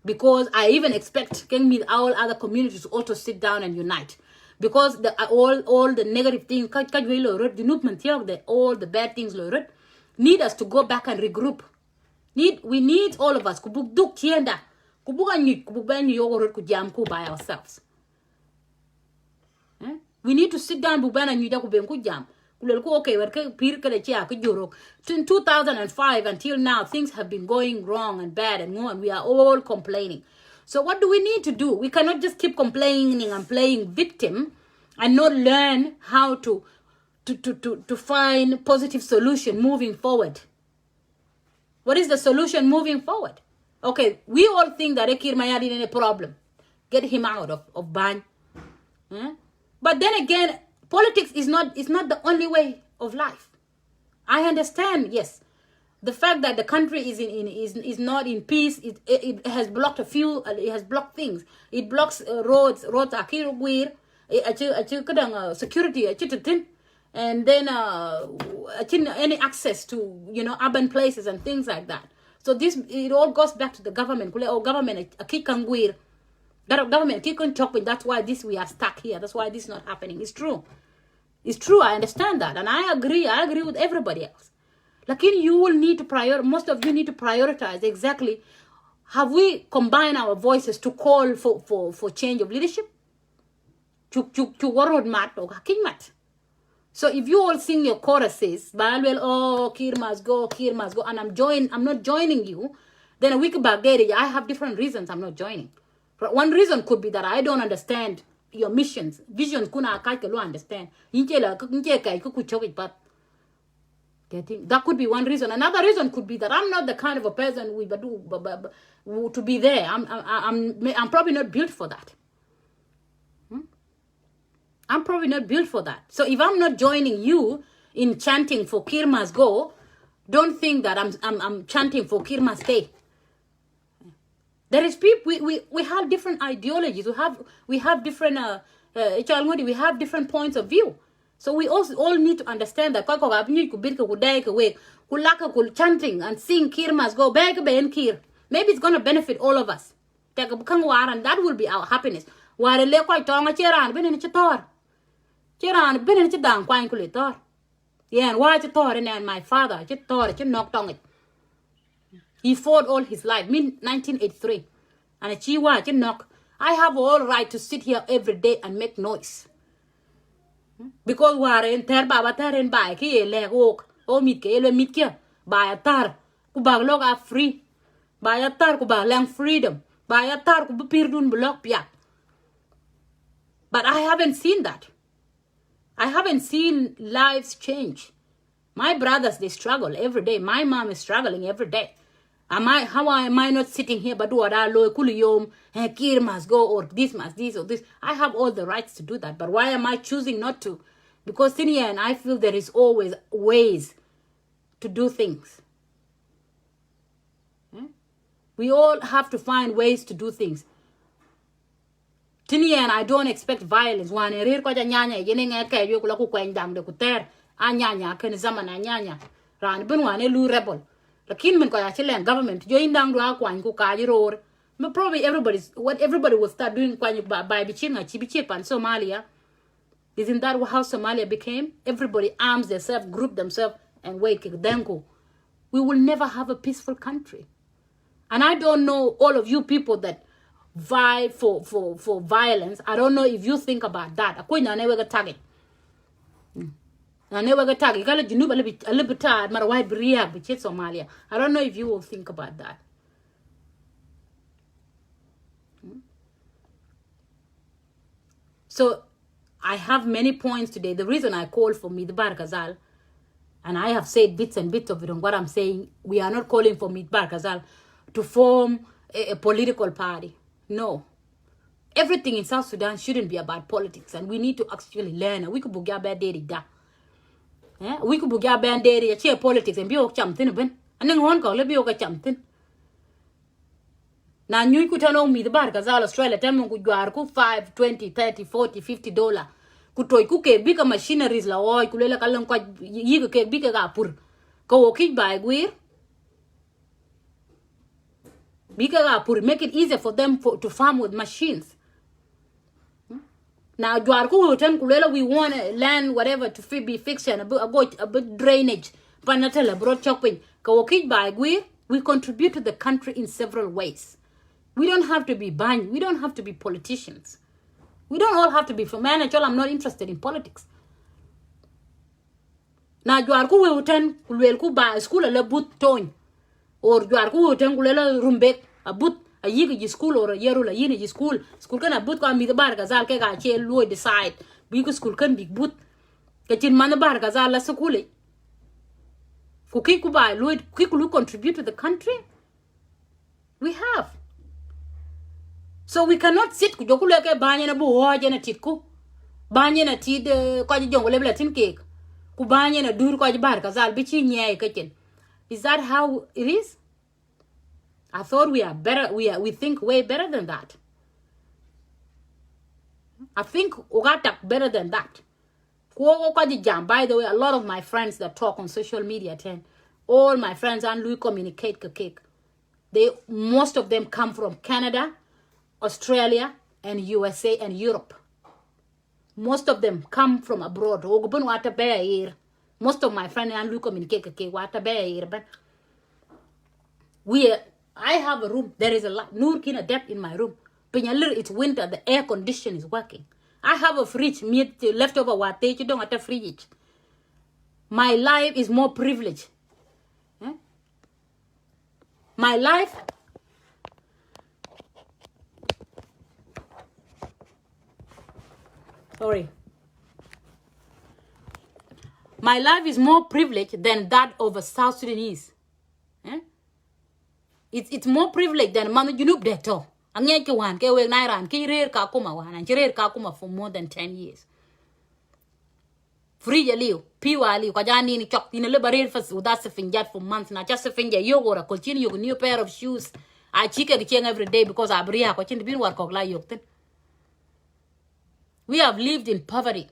Because I even expect all other communities to also sit down and unite. Because all the negative things, all the bad things need us to go back and regroup. We need all of us by ourselves. We need to sit down in 2005 until now, things have been going wrong and bad and we are all complaining. So what do we need to do? We cannot just keep complaining and playing victim and not learn how to find positive solution moving forward. What is the solution moving forward? Okay, we all think that Ekir Mayadi is a problem. Get him out of ban. But then again, politics is not the only way of life. I understand, yes. The fact that the country is not in peace, it has blocked it has blocked things. It blocks roads akirugwir, security, and then any access to urban places and things like that. So it all goes back to the government. Government Government keep on talking. That's why we are stuck here. That's why this is not happening. It's true. It's true. I understand that. And I agree. I agree with everybody else. Like you will need to most of you need to prioritize exactly. Have we combined our voices to call for change of leadership? To warrant mat or king mat. So if you all sing your choruses, oh, Kir must go, and I'm not joining you, then a week back there, I have different reasons I'm not joining. But one reason could be that I don't understand your missions. Visions kuna akakelo understand. That could be one reason. Another reason could be that I'm not the kind of a person to be there. I'm probably not built for that. I'm probably not built for that. So if I'm not joining you in chanting for Kir must go, don't think that I'm chanting for Kir must stay. There is people, we have different ideologies. We have different we have different points of view. So we also all need to understand that chanting and sing Kir must go, Kir. Maybe it's gonna benefit all of us. And that will be our happiness. Yeah, and why and my father knocked on it. He fought all his life, 1983. And knock. I have all right to sit here every day and make noise. Because we are in Terbaba by leg walk, or meet kia, by a tar, kubag log are free, by a tar kubag lang freedom, by a tar kubirdun block pia. But I haven't seen that. I haven't seen lives change. My brothers, they struggle every day. My mom is struggling every day. How am I not sitting here, but Kir must go, or this, or this? I have all the rights to do that. But why am I choosing not to? Because in here, and I feel there is always ways to do things. We all have to find ways to do things. Tini and I don't expect violence. One rir ko nyanya yene ngeke yo kula ku kwendam de kuter anyanya ken zaman anyanya ran ben wane lu rebel. Lakin men ko ya chilen government jo indang do akwan ku ka jiro. Probably everybody will start doing kwan by bichinga chibichip and Somalia. Isn't that how Somalia became? Everybody arms themselves, group themselves, and wait dengo. We will never have a peaceful country. And I don't know all of you people that vie for violence. I don't know if you think about that. I never get target. I never get target. I don't know if you will think about that. So I have many points today. The reason I called for Meet Barelghazal, and I have said bits and bits of it on what I'm saying, we are not calling for Meet Barelghazal to form a political party. No. Everything in South Sudan shouldn't be about politics, and we need to actually learn. We could bugya bad day da. We could bugya bad day share politics and be ok chamtin ben. And then one call be ok chamtin. Now you could tell me the Barelghazal Australia tell me could you 5, 20, 30, 40, $50. Could toy cook bigger machineries la oi kulela kalam kwa yiga ke bigger gapur. Go okay by guir. Make it easier for them to farm with machines. Now, we want land, whatever, to be fixed and a bit drainage. Panatella, broad chopping. We contribute to the country in several ways. We don't have to be banned. We don't have to be politicians. We don't all have to be from manager. I'm not interested in politics. Now, we buy a school a boot tone. Or you are good and rumbek a boot a yigi school or a yerula yini school can a boot can be the Barelghazal ke loy decide because school can be boot getting man Barelghazal la sukuli kuki kuba loy kikulu contribute to the country. We have, so we cannot sit kujokuleke banya na buho jana titku banya na tid ko jongo le latin cake ku banya na dur ko Barelghazal bichi nyai kitchen. Is that how it is? I thought we are better. We think way better than that. I think Ugatak better than that. By the way, a lot of my friends that talk on social media, all my friends and we communicate. Most of them come from Canada, Australia and USA and Europe. Most of them come from abroad. Most of my friends and communicate I have a room. There is a lot. Nur kina depth in my room. It's winter. The air condition is working. I have a fridge. Meat leftover water. You don't have a fridge. My life is more privileged. My life. Sorry. My life is more privileged than that of a South Sudanese. It's more privileged than Manu Junub Deto. Angeke wan ke we nairan ki rer ka kuma wan and rer ka kuma for more than 10 years. Free liu, piwa liu, kajani ni chok, in a liberate for that's a finger for months, not just a finger, yoga, continue a new pair of shoes. I chicken the king every day because I bring up watching the bin work of like yokten. We have lived in poverty.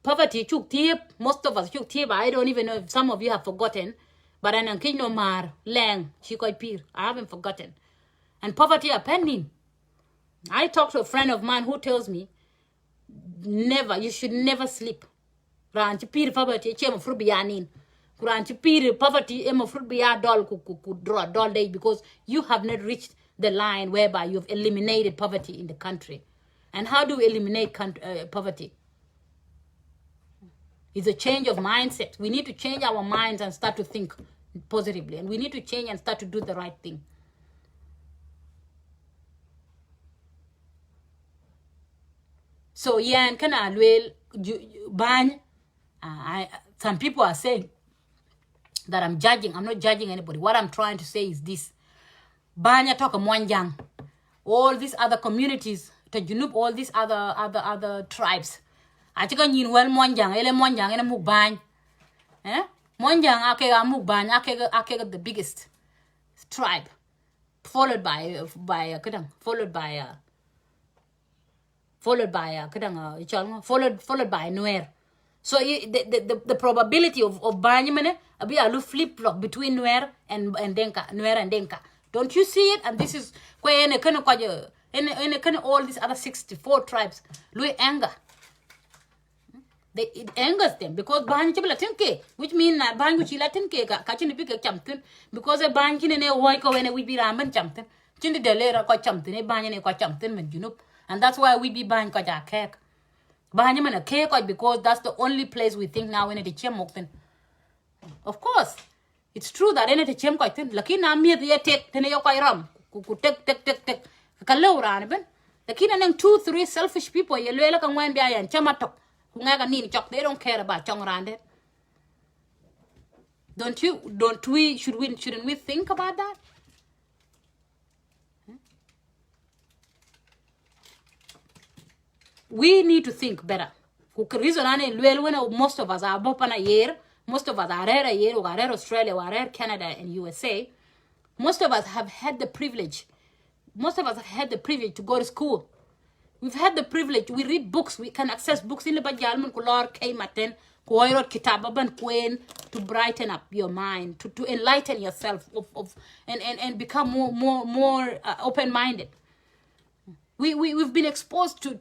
Poverty, chuk tip, most of us chuk tip. I don't even know if some of you have forgotten. But I no mar, lang, chikoi pir. I haven't forgotten. And poverty are pending. I talked to a friend of mine who tells me, never, you should never sleep. Ranchi pir poverty, chemo frubianin. Ranchi pir poverty, emo frubia doll could draw a doll day because you have not reached the line whereby you've eliminated poverty in the country. And how do we eliminate poverty? It's a change of mindset. We need to change our minds and start to think positively. And we need to change and start to do the right thing. So, yeah, and some people are saying that I'm judging. I'm not judging anybody. What I'm trying to say is this. Banya talk Mwanjang. All these other communities, Tajunub, all these other tribes. I think you well Monjang, ele Monjang in a mukbang. Monjang akega mukbang, akega the biggest tribe, followed by Nuer. So the probability of Banyamene be a flip flop between Nuer and Denka. Don't you see it? And this is where all these other 64 tribes, Louis anger. It angers them because which means because a bank in a white when we be ramen jumping. And that's why we be buying a cake. A cake because that's the only place we think now in the of course, it's true that in the Lucky na me the take ram. Take. The kid and 2-3 selfish people, you look and wine behind and chamatok. They don't care about Chongrande. Shouldn't we think about that? We need to think better. Most of us are bopana year, most of us are rare year, or rare Australia, or rare Canada and USA. Most of us have had the privilege. Most of us have had the privilege to go to school. We've had the privilege. We read books. We can access books in the Bajalman Kulor Kmaten, Koirot Kitababan Queen to brighten up your mind, to enlighten yourself and become more open-minded. We've been exposed to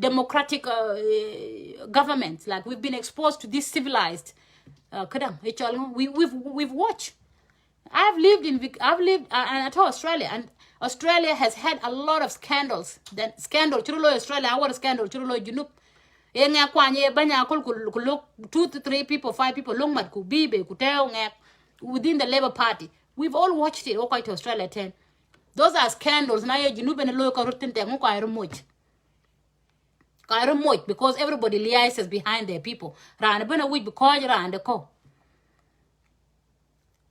democratic governments. Like we've been exposed to this civilized. We've watched. I've lived and I told Australia, and Australia has had a lot of scandals. That scandal, churulo Australia, our scandal, churulo Junub. Enga kwanye banya kul 2 to 3 people, 5 people, long mat ku bibe ku teo within the Labour Party. We've all watched it. Okay, to Australia 10. Those are scandals. Now Junub and lo ka rutin te ngoko ayro moch. Because everybody liaises behind their people. Ran bena week because ran the ko.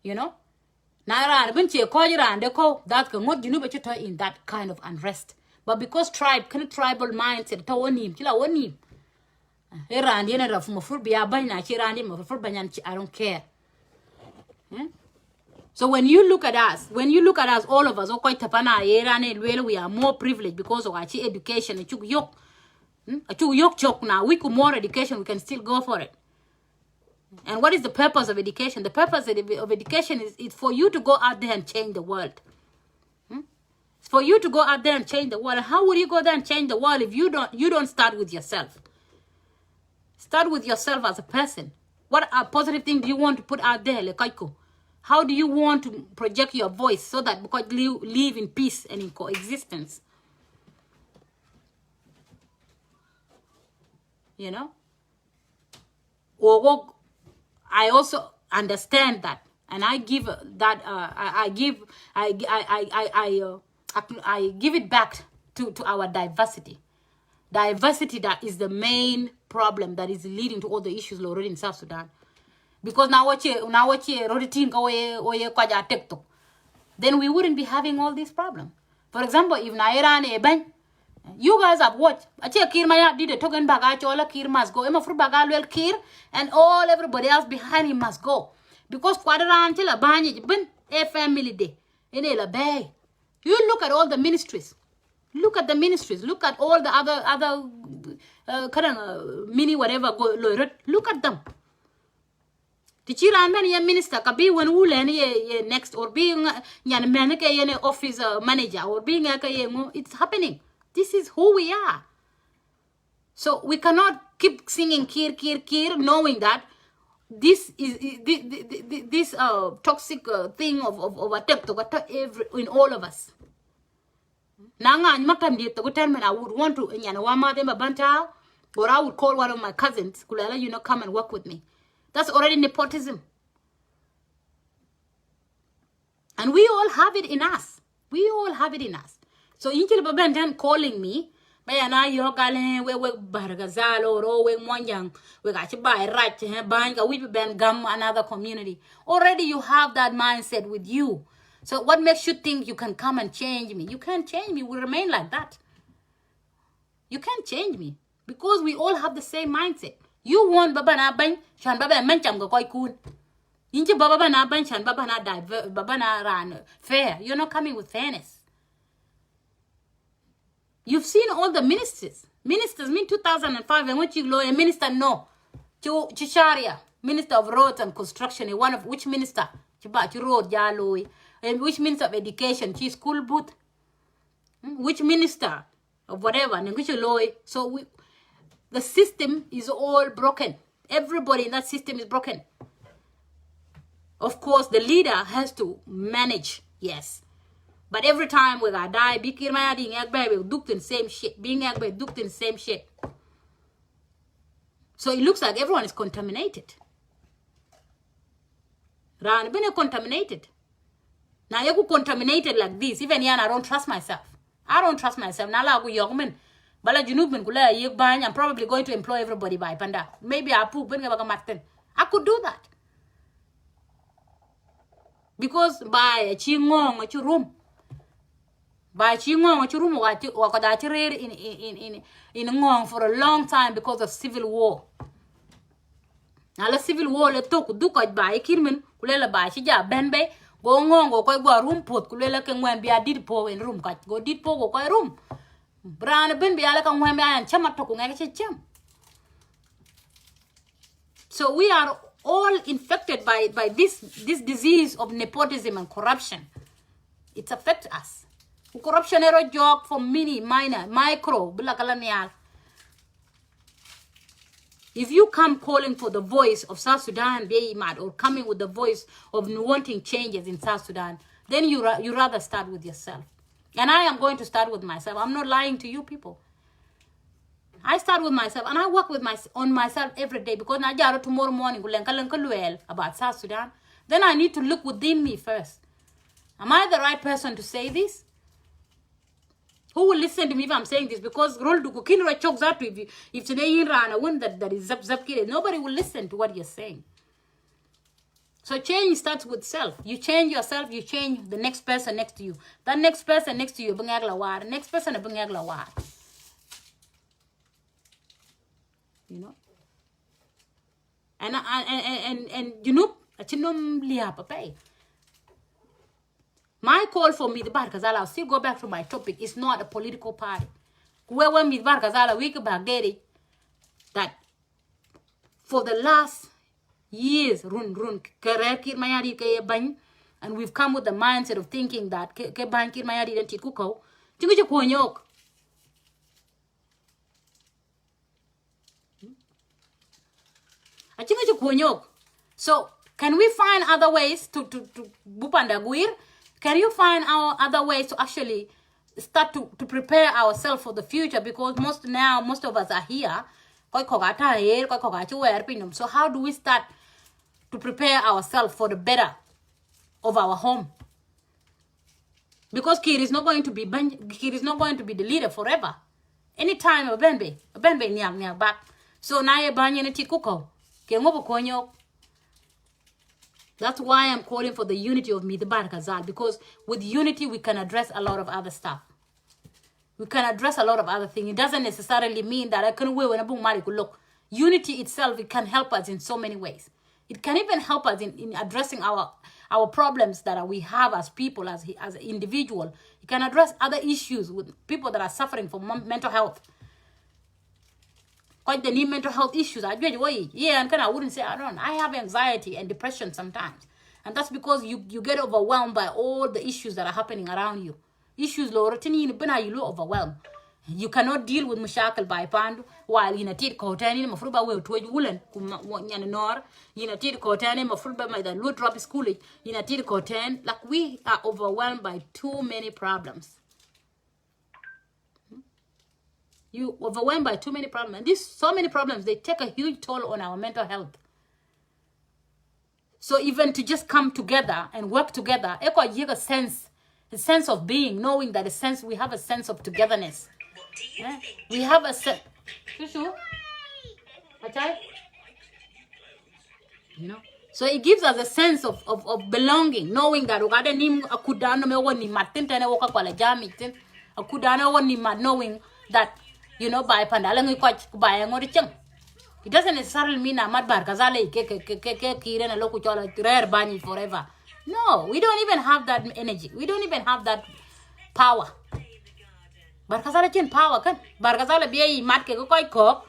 You know? That's what you in that kind of unrest. But because tribal mindset, I don't care. So when you look at us, all of us, we are more privileged because of our education. Now we could more education, we can still go for it. And what is the purpose of education? The purpose of education is for you to go out there and change the world. for you to go out there and change the world. And how would you go there and change the world if you don't start with yourself? Start with yourself as a person. What a positive thing do you want to put out there, Lekaiko? How do you want to project your voice so that because you live in peace and in coexistence? You know? Or I also understand that, and I give that. I give it back to our diversity. Diversity that is the main problem that is leading to all the issues already in South Sudan. Because now what you then we wouldn't be having all these problems. For example, if Nairan Eben, you guys have watched. Kir Maya did a token bagachola, Kir must go. Emma Frubagal Kir and all everybody else behind him must go. Because Quadran till a bany ben a family day in a bay. You look at all the ministries. Look at the ministries. Look at all the other mini whatever go. Look at them. Tichiran many minister can be when wool next or being yan manake office manager or being it's happening. This is who we are. So we cannot keep singing Kir, Kir, Kir, knowing that this is this toxic thing of attack in all of us. Nanga makam di to I would want to wama them banta, or I would call one of my cousins, Kulala, come and work with me. That's already nepotism. And we all have it in us. We all have it in us. So Inchil Babantan calling me, Bayana Yokale, we Barelghazal or we Monjang, we got to buy right, buying a weep band gum another community. Already you have that mindset with you. So what makes you think you can come and change me? You can't change me. We remain like that. You can't change me. Because we all have the same mindset. You want Baba na bang, Shan Baba mencham go koi kun. Inchi Baba na bang, Shan Baba na Baba na ran fair. You're not coming with fairness. You've seen all the ministers. Ministers mean 2005 and what you law a minister no. Chisharia, Minister of Roads and Construction, one of which minister? Chiba road Jaloi. And which minister of education? She school booth. Which minister of whatever? And which law? So the system is all broken. Everybody in that system is broken. Of course, the leader has to manage, yes. But every time we got die, we do the same shit. Being do the same shit. So it looks like everyone is contaminated. Ran been contaminated. Now you contaminated like this. Even I don't trust myself. I don't trust myself. Now I go young Bala Junubin Kula Yek Bang, I'm probably going to employ everybody by Panda. Maybe I poop when I could do that. Because by a chingong at your room. By chingong at your room in a ngong for a long time because of civil war. Now the civil war let talk do quite by Kirman, Kulela by Shija Benbe, go ngong or go room put Kulela can when be a did po in room cut, go did po go room. Brand ben be alaka mwembe and chama toko ngeke chem. So we are all infected by this disease of nepotism and corruption. It affects us. Corruption is a job for mini, minor, micro, if you come calling for the voice of South Sudan, or coming with the voice of wanting changes in South Sudan, then you rather start with yourself. And I am going to start with myself. I'm not lying to you people. I start with myself and I work on myself every day because tomorrow morning about South Sudan. Then I need to look within me first. Am I the right person to say this? Who will listen to me if I'm saying this? Because if today you run a wind that is nobody will listen to what you're saying. So change starts with self. You change yourself, you change the next person next to you. That next person next to you, next person, you know. And you know, my call for me, the Barelghazal, I'll still go back to my topic. It's not a political party. Whoever me Barelghazal, we could back that for the last years, run, And we've come with the mindset of thinking that ke bankir maya didn't tit kuko. Tingu kuonyok. I think kuonyok. So can we find other ways to bupandaguir? Can you find our other ways to actually start to prepare ourselves for the future? Because most of us are here. So how do we start to prepare ourselves for the better of our home? Because Kir is not going to be the leader forever. Anytime a benbe nyang back. So now you banya na tikuko. That's why I'm calling for the unity of Barelghazal, because with unity we can address a lot of other stuff. We can address a lot of other things. It doesn't necessarily mean that I can wait when I look. Unity itself, it can help us in so many ways. It can even help us in addressing our problems that we have as people, as individual. It can address other issues with people that are suffering from mental health. Quite the need mental health issues. I wouldn't say I don't. I have anxiety and depression sometimes. And that's because you get overwhelmed by all the issues that are happening around you. Issues lo you overwhelmed. You cannot deal with mushakal by pandu while in a tit kotani mafruba we to wulen kumyan nor in a tit kotani mafruba my the low drop school in a tit kotan. Like we are overwhelmed by too many problems. You overwhelmed by too many problems. And these so many problems, they take a huge toll on our mental health. So even to just come together and work together, a sense of being, knowing that we have a sense of togetherness. We have a sense. You know? So it gives us a sense of belonging, knowing that knowing that, you know, by pandalang by it doesn't necessarily mean Ahmad Barelghazal kiren a loku chola rare bani forever. No, we don't even have that energy. We don't even have that power. Barelghazal chen power kan. Barelghazal biya mat ke ko kok.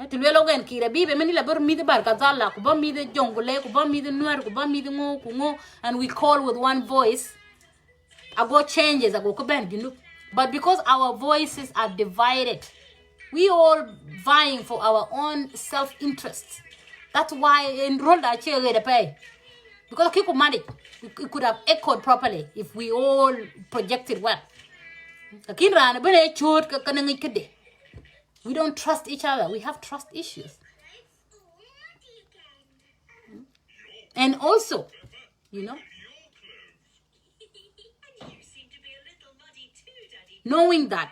To logan kira bibe many labor me the Barelghazal ku ba mi the jongule ku ba mi the nuer ku ba mi the ngo and we call with one voice. I go changes I go ben you know. But because our voices are divided, we all vying for our own self-interest. That's why in Ronda the pay. Because people money, it could have echoed properly if we all projected well. We don't trust each other. We have trust issues. And also, you know, knowing that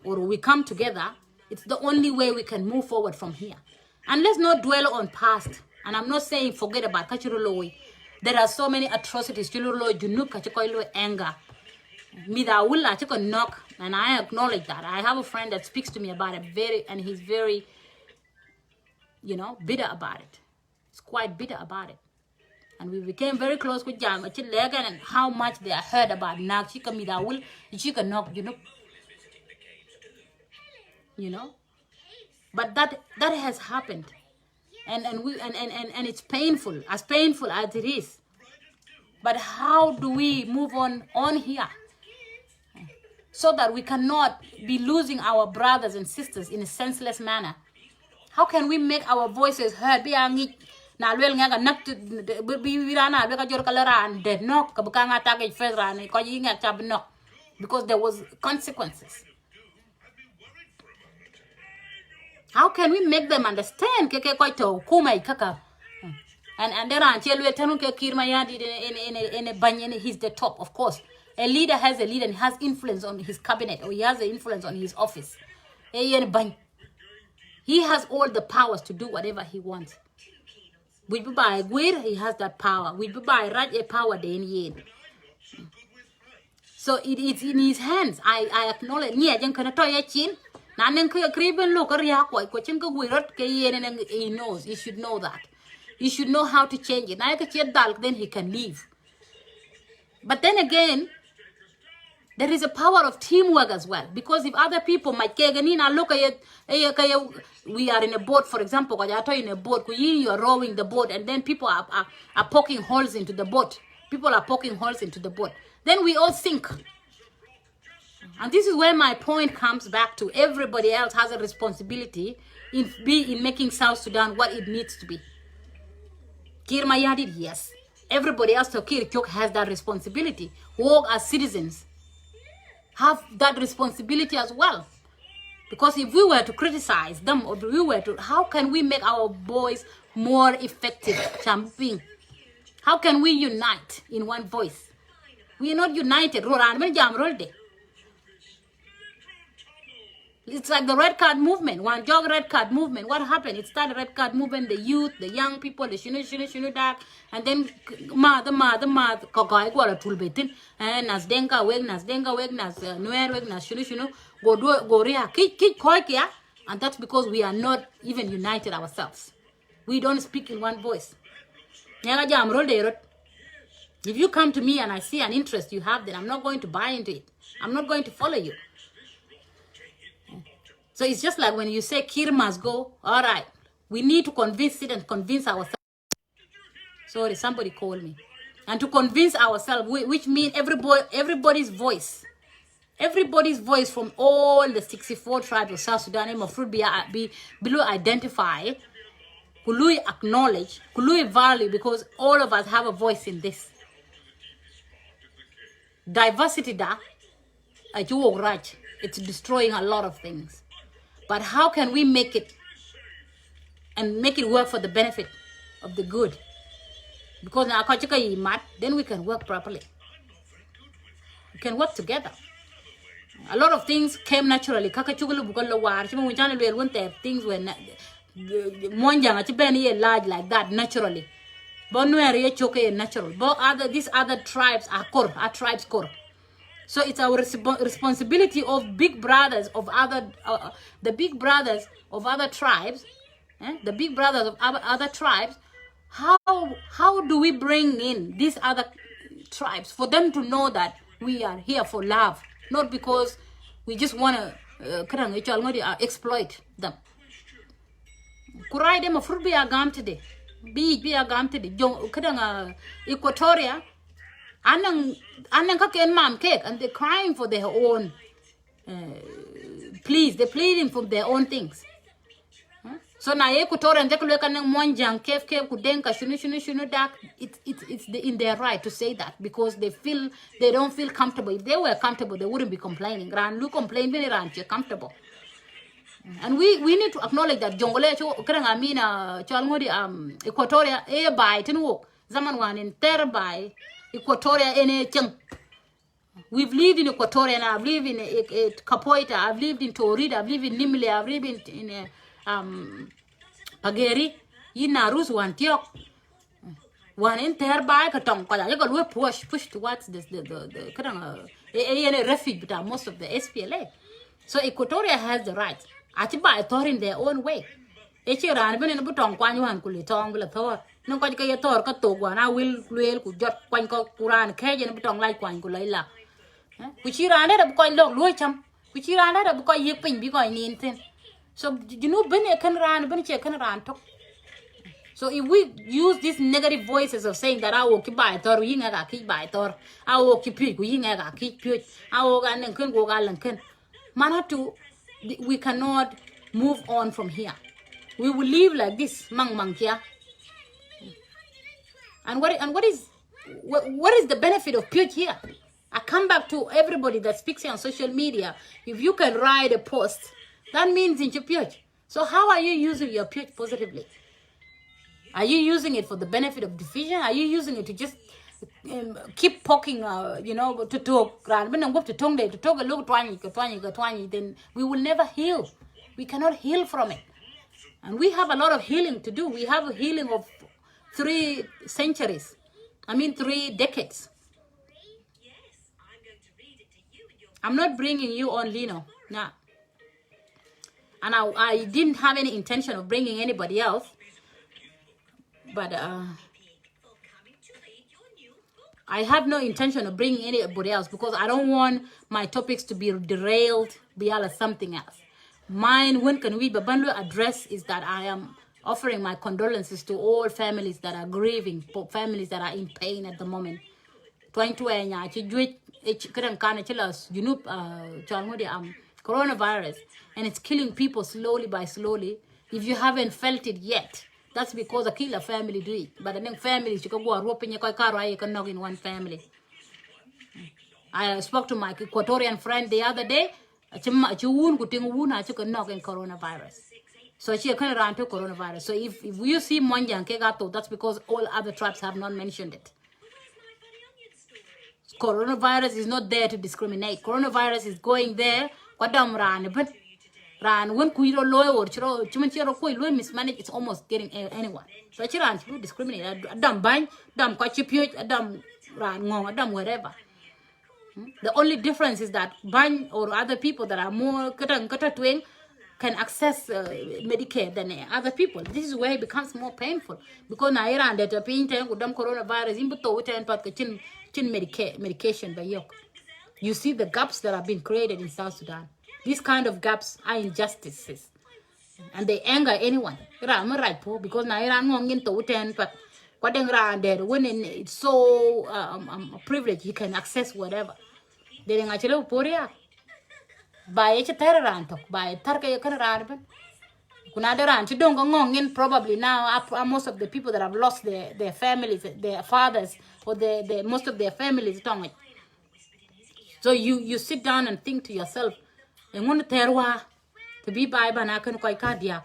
or we come together, it's the only way we can move forward from here. And let's not dwell on past. And I'm not saying forget about Kachiruloi. There are so many atrocities. Chilulo, Junuk, Kachikoilo, anger. Midawula, Chiko knock. And I acknowledge that. I have a friend that speaks to me about it and he's very, you know, bitter about it. He's quite bitter about it. And we became very close with Jam, and how much they are heard about Nak, Chika Midawul, Chika knock, you know. But that has happened. And it's painful as it is. But how do we move on here so that we cannot be losing our brothers and sisters in a senseless manner? How can we make our voices heard? Because there was consequences. How can we make them understand? And there are he's the top, of course. A leader has a leader and has influence on his cabinet, or he has an influence on his office. He has all the powers to do whatever he wants. He has that power. A power. So it's in his hands. I acknowledge. He knows. He should know that. He should know how to change it. Then he can leave. But then again, There is a power of teamwork as well, because if other people might look at we are in a boat, for example, in a boat, you are rowing the boat, and then people are poking holes into the boat. People are poking holes into the boat. Then we all sink. And this is where my point comes back to. Everybody else has a responsibility in making South Sudan what it needs to be. Kir Mayadid, yes. Everybody else, Kir Chok, has that responsibility. Work as citizens have that responsibility as well. Because if we were to criticize them, or we were to, how can we make our boys more effective? Champing. How can we unite in one voice? We are not united. It's like the red card movement. One jog red card movement. What happened? It started red card movement. The youth, the young people, the shinu dark, and then the kokai kwa tulbetin. Nas denga weg, nas nuer weg, nas shinu go ria kit koikia, and that's because we are not even united ourselves. We don't speak in one voice. If you come to me and I see an interest you have, then I'm not going to buy into it. I'm not going to follow you. So it's just like when you say Kir must go, all right, we need to convince it and convince ourselves. Sorry, somebody called me. And to convince ourselves, which means everybody's voice from all the 64 tribes of South Sudan be below identify, Kului acknowledge, Kului value, because all of us have a voice in this. Diversity it's destroying a lot of things. But how can we make it and make it work for the benefit of the good? Because now then we can work properly. We can work together. A lot of things came naturally. Things were large like that naturally. But natural. But these other tribes are core, our tribes core. So it's our responsibility of big brothers of the big brothers of other tribes, the big brothers of other tribes. How do we bring in these other tribes for them to know that we are here for love, not because we just want to exploit them? Kurai dem afur be agam today, be agam today. Equatoria. And they're crying for their own pleas. They're pleading for their own things. So now it's in their right to say that, because they don't feel comfortable. If they were comfortable, they wouldn't be complaining. Grand complain when they're comfortable. And we need to acknowledge that Equatoria by Zaman one in Terbai Equatoria we've lived in Equatoria, and I've lived in Capoeira, I've lived in Torida, I've lived in Nimile, I've lived in Pageri, Rus one tiok. One in Terbai Katong, we push towards the refuge, but most of the SPLA. So Equatoria has the right. Atiba Tor in their own way. Echiran been in a button, Kwanyan Kulitong, Lator. No quite a tor Katoga, and I will could jot Quanco Kuran, Kajan, Butong like Quangulaila. Which he ran at a quite long Lucham, which he ran at a quite yipping because in thing. So, you know, Benny can run, Benny can run. So, if we use these negative voices of saying that I will keep by Tor, we ain't keep by Tor, I will keep it, we ain't keep it, I will go Galankan. Manatu, we cannot move on from here. We will live like this, Mankia. And what is the benefit of Pute here? I come back to everybody that speaks here on social media. If you can write a post, that means in your Pute. So how are you using your Pute positively? Are you using it for the benefit of division? Are you using it to just keep poking, to talk, then we will never heal. We cannot heal from it. And we have a lot of healing to do. We have a healing of 3 centuries. 3 decades. I'm not bringing you on, Lino. Nah. And I didn't have any intention of bringing anybody else. But I have no intention of bringing anybody else because I don't want my topics to be derailed beyond something else. Mine, when can we Babando address is that I am offering my condolences to all families that are grieving, families that are in pain at the moment. Coronavirus, and it's killing people slowly by slowly. If you haven't felt it yet, that's because a killer family do it. But the families, you can go roping your car, you can knock in one family. I spoke to my Ecuadorian friend the other day. I took a knock in coronavirus. So she can run to coronavirus. So if you see Monjan Kegato, that's because all other tribes have not mentioned it. Coronavirus is not there to discriminate. Coronavirus is going there. Kwadam ran, but ran when kuiro loy or chumachiro koi loy mismanage, it's almost getting anyone. So chiran to discriminate. Adam bang, dam kwachipio, adam ran ngong, adam whatever. The only difference is that bang or other people that are more twing can access Medicare than other people. This is where it becomes more painful because now you're under the pain with them coronavirus in between chin medication by yok. You see the gaps that have been created in South Sudan. These kind of gaps are injustices, and they anger anyone. Because now you're ngong to but what when it's so privileged, you can access whatever. They actually poria. By each terror by Tarka Kanaran. Kunadaran, you don't go on in probably now most of the people that have lost their families, their fathers, or most of their families don't. So you sit down and think to yourself, and want to terwa to be by Banakan Kwaikadia.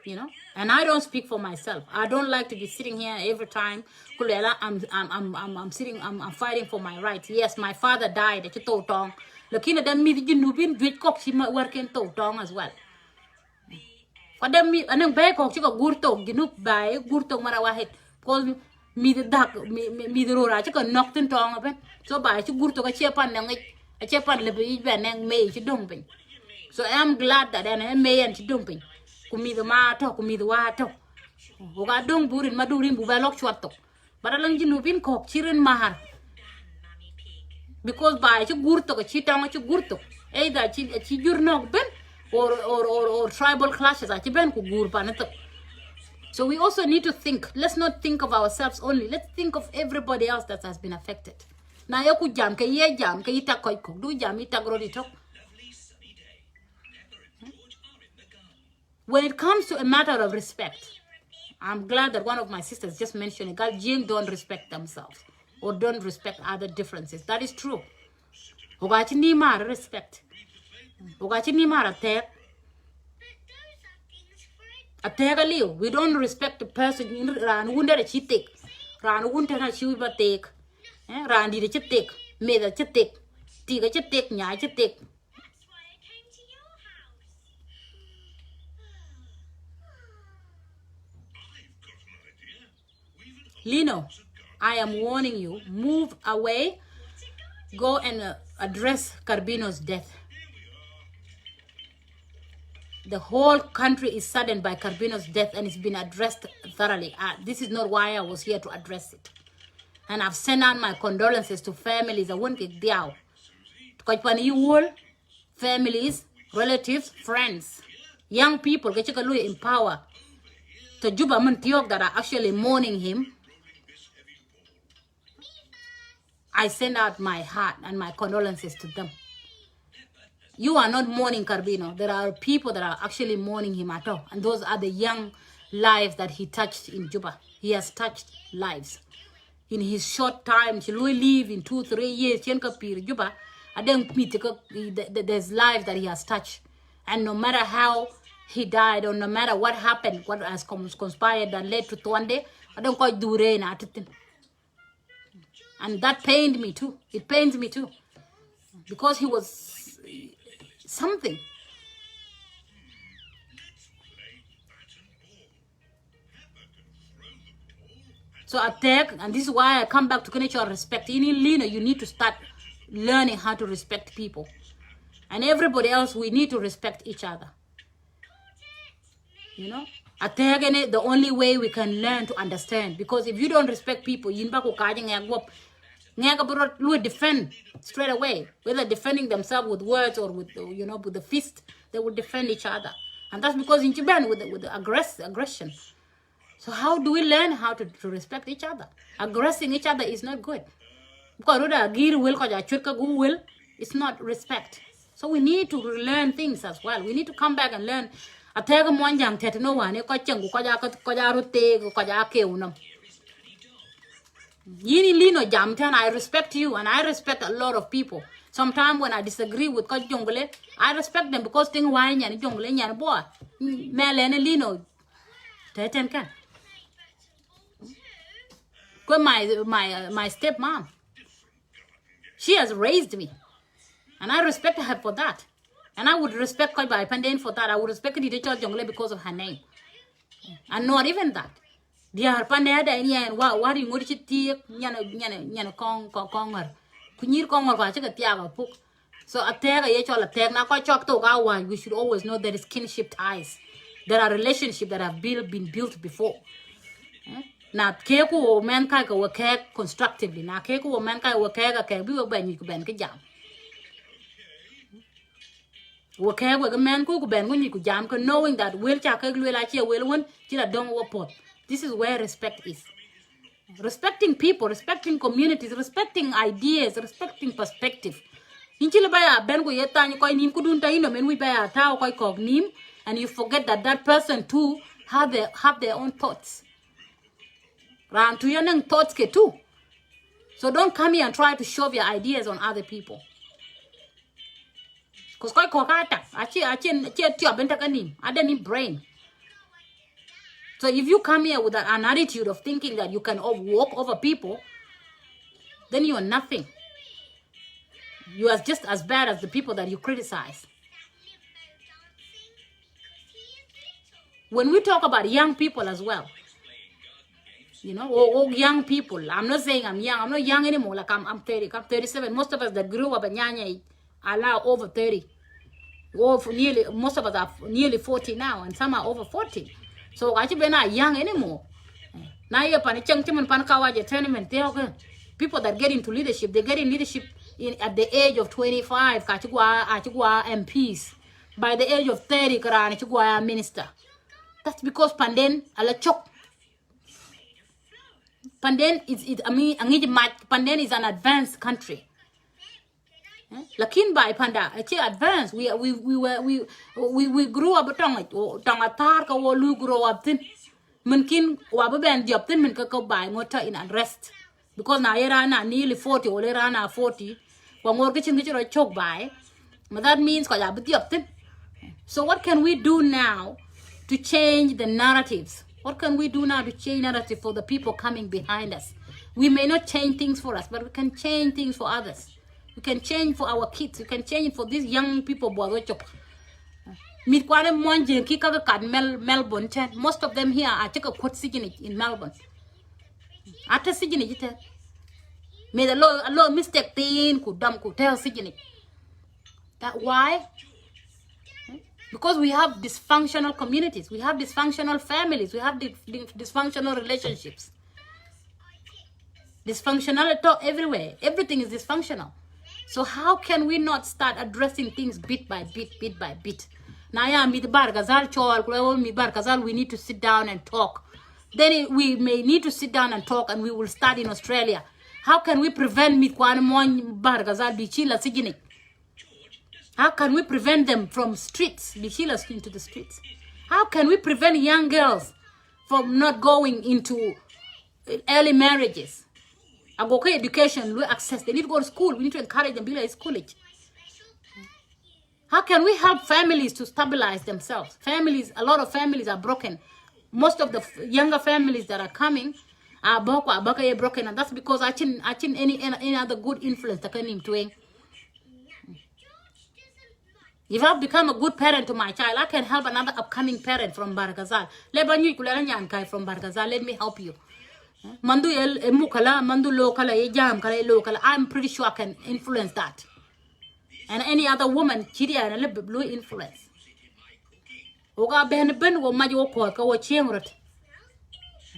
You know? And I don't speak for myself. I don't like to be sitting here every time. I'm fighting for my rights. Yes, my father died at Totong. Looking at them, me the Nubin, Great Cock, she might work in Totong as well. For them, me and then Baycock, you got Gurto, Ginup by Gurto Marawahit, call me the duck, me the Rora, you got knocked in tongue of it. So by you Gurto, a chapan, a chapan, Libby, and May, she dumping. So I am glad that I may and she dumping. Kumi the mato, kumi the wato. Ogadong burin madurin bubalok chwato. But I long you been cock, chirin mahar. Because by you gurto, a chitang, a gurto. Either a chijurnok ben or tribal clashes at ben kugur panato. So we also need to think. Let's not think of ourselves only. Let's think of everybody else that has been affected. Na yoku jam, ke ye jam, ke ita koi cook, do jam, ita grodito. When it comes to a matter of respect, I'm glad that one of my sisters just mentioned it. Jing don't respect themselves or don't respect other differences. That is true. Ogachi ni mara respect. Ogachi ni mara te. Atega we don't respect the person. Ran wunda de chitek. Ran wunda na chiwa take. Ran di de chitek. Me the chitek. Tiga chitek nya chitek. Lino, I am warning you, move away, go and address Carbino's death. The whole country is saddened by Carbino's death and it's been addressed thoroughly. This is not why I was here to address it. And I've sent out my condolences to families. I won't get down. Families, relatives, friends, young people, get you in power. To Juba Muntiok that are actually mourning him. I send out my heart and my condolences to them. You are not mourning Carbino. There are people that are actually mourning him at all. And those are the young lives that he touched in Juba. He has touched lives. In his short time, he will live in 2-3 years. Juba, there's lives that he has touched. And no matter how he died or no matter what happened, what has conspired that led to Twande, I don't quite do rain at it. And that pained me too. It pains me too. Because he was something. So attack, and this is why I come back to Kenichi respect. In Lina, you need to start learning how to respect people. And everybody else, we need to respect each other. You know? The only way we can learn to understand, because if you don't respect people, you defend straight away, whether defending themselves with words or with with the fist, they will defend each other, and that's because in Japan with the aggression. So how do we learn how to respect each other? Aggressing each other is not good, because it's not respect. So we need to learn things as well. We need to come back and learn. I respect you and I respect a lot of people. Sometimes when I disagree with Coach Jongole, I respect them because thing wine and Jongole and boy. Melene Lino. My stepmom. She has raised me. And I respect her for that. And I would respect Koi Bai Pandan for that. I would respect the teacher Jongle because of her name. And not even that. Dear Panada and what you would tea yana conger. Kunir conger, I check a tiaga book. So a tag a all a tag now quite chalk to our we should always know there is kinship ties. There are relationships that have been built before. Now keku or mankind will care constructively. Now keku or mankind will care a be a ben you can jam. Okay, we man cook ben when you could jam, knowing that will like here will win, don't report. This is where respect is. Respecting people, respecting communities, respecting ideas, respecting perspective. In Chilabaya, Ben Guyetan, you coin Kudunta, when we buy a tao nim, and you forget that person too have their own thoughts. Round to your thoughts too. So don't come here and try to shove your ideas on other people. Because quite kokata, I don't need brain. So if you come here with an attitude of thinking that you can walk over people, then you are nothing. You are just as bad as the people that you criticize. When we talk about young people as well, or young people, I'm not saying I'm young. I'm not young anymore. Like I'm 30. I'm 37. Most of us that grew up in Nyanya are now over 30. Most of us are nearly 40 now, and some are over 40. So actually we're not young anymore. Now you're people that get into leadership, they get in leadership at the age of 25, MPs. By the age of 30, minister. That's because Panden ala chok. Panden Panden is an advanced country. Lakin by Panda, advanced. We grew up tongatar ka wolu grow up thin. Munkin wababen job thin min ka by motor in unrest. Because na era na nearly 40 or era na 40. Wangor kitchen choke by. But that means ka job thin. So what can we do now to change the narratives? What can we do now to change narrative for the people coming behind us? We may not change things for us, but we can change things for others. We can change for our kids. We can change for these young people. Most of them here are take a quote in Melbourne. After Sigin, may the law mistake could tell Sigin. That why? Because we have dysfunctional communities, we have dysfunctional families, we have dysfunctional relationships. Dysfunctional everywhere. Everything is dysfunctional. So how can we not start addressing things bit by bit? Now, Barelghazal, we need to sit down and talk. Then we may need to sit down and talk, and we will start in Australia. How can we prevent Barelghazal Bichila Siginik? How can we prevent them from streets, Bichilas into the streets? How can we prevent young girls from not going into early marriages? Agoke education, access. They need to go to school. We need to encourage them to be like college. How can we help families to stabilize themselves? Families, a lot of families are broken. Most of the younger families that are coming are broken, and that's because I think any other good influence that can doing. If I've become a good parent to my child, I can help another upcoming parent from Barelghazal. From Barelghazal, let me help you. Mandu mukala, mandu lokala, jam kala lokala. I'm pretty sure I can influence that. And any other woman, Chidia and a little bit blue influence. Oga ben wo majo ko ka wo chiengrot.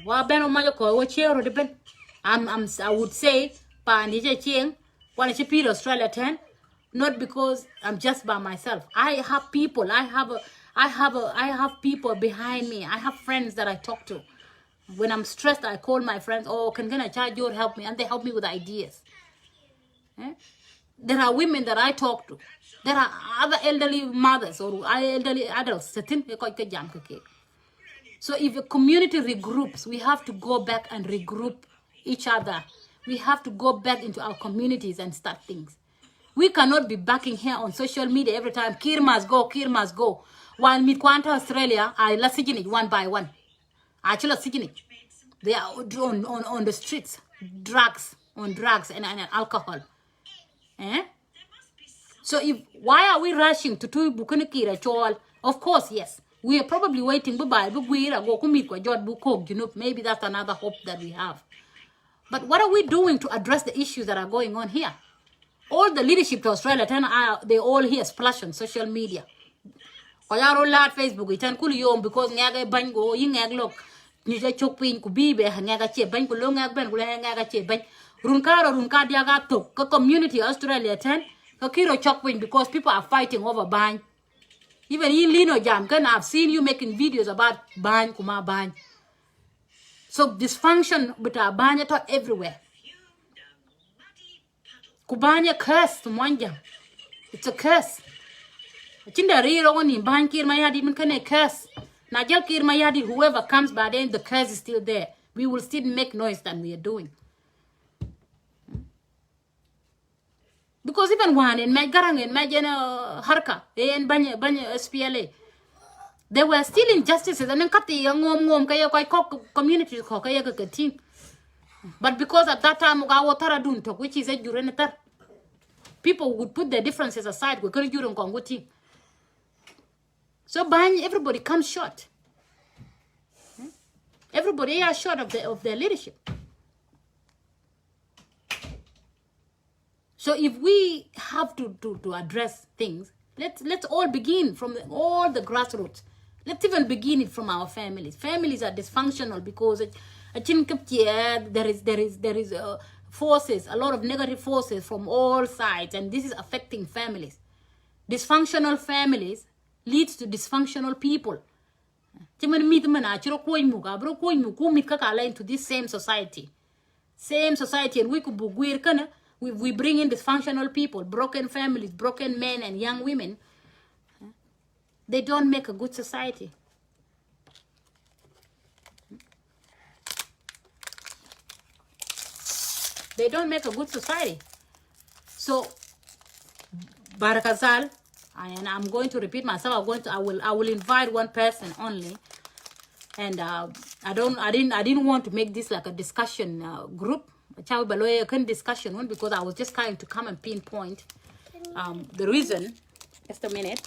Wa ben wo majo ko wo chiengrot ben. I would say pani je chieng when she pil Australia 10, not because I'm just by myself. I have people. I have people behind me. I have friends that I talk to. When I'm stressed, I call my friends. Oh, can I charge you? Help me, and they help me with ideas. Eh? There are women that I talk to. There are other elderly mothers or elderly adults. So if a community regroups, we have to go back and regroup each other. We have to go back into our communities and start things. We cannot be backing here on social media every time. Kir must go, Kir must go. While Midquanta Australia, I let's it one by one. Actually, it. They are on the streets, drugs and alcohol. Eh? So why are we rushing to do Bukunakira Chol? Of course, yes. We are probably waiting. Maybe that's another hope that we have. But what are we doing to address the issues that are going on here? All the leadership to Australia, they all here splash on social media. Facebook, because bango look. Community Australia 10 because people are fighting over bang. Even in Lino Jam, I've seen you making videos about bang kuma bang. So dysfunction with our banya everywhere. Kubanya curse to Mwanja. It's a curse. Chinda riro ni ban kir mayadi even can a curse. Najal kir mayadi, whoever comes by then, the curse is still there. We will still make noise than we are doing. Because even one in my garang in my harka and banya SPLA, there were still injustices and then cut the young kaya community team. But because at that time which is a jurinator, people would put their differences aside. We couldn't during Congo team. So everybody comes short. Everybody is short of their leadership. So if we have to address things, let's all begin from all the grassroots. Let's even begin it from our families. Families are dysfunctional because there is forces, a lot of negative forces from all sides, and this is affecting families. Dysfunctional families leads to dysfunctional people. Into this same society. And we bring in dysfunctional people, broken families, broken men and young women. They don't make a good society. They don't make a good society. So, Barelghazal, and I'm going to repeat myself. I will invite one person only, and I didn't want to make this like a discussion group. Discussion one because I was just trying to come and pinpoint the reason. Just a minute.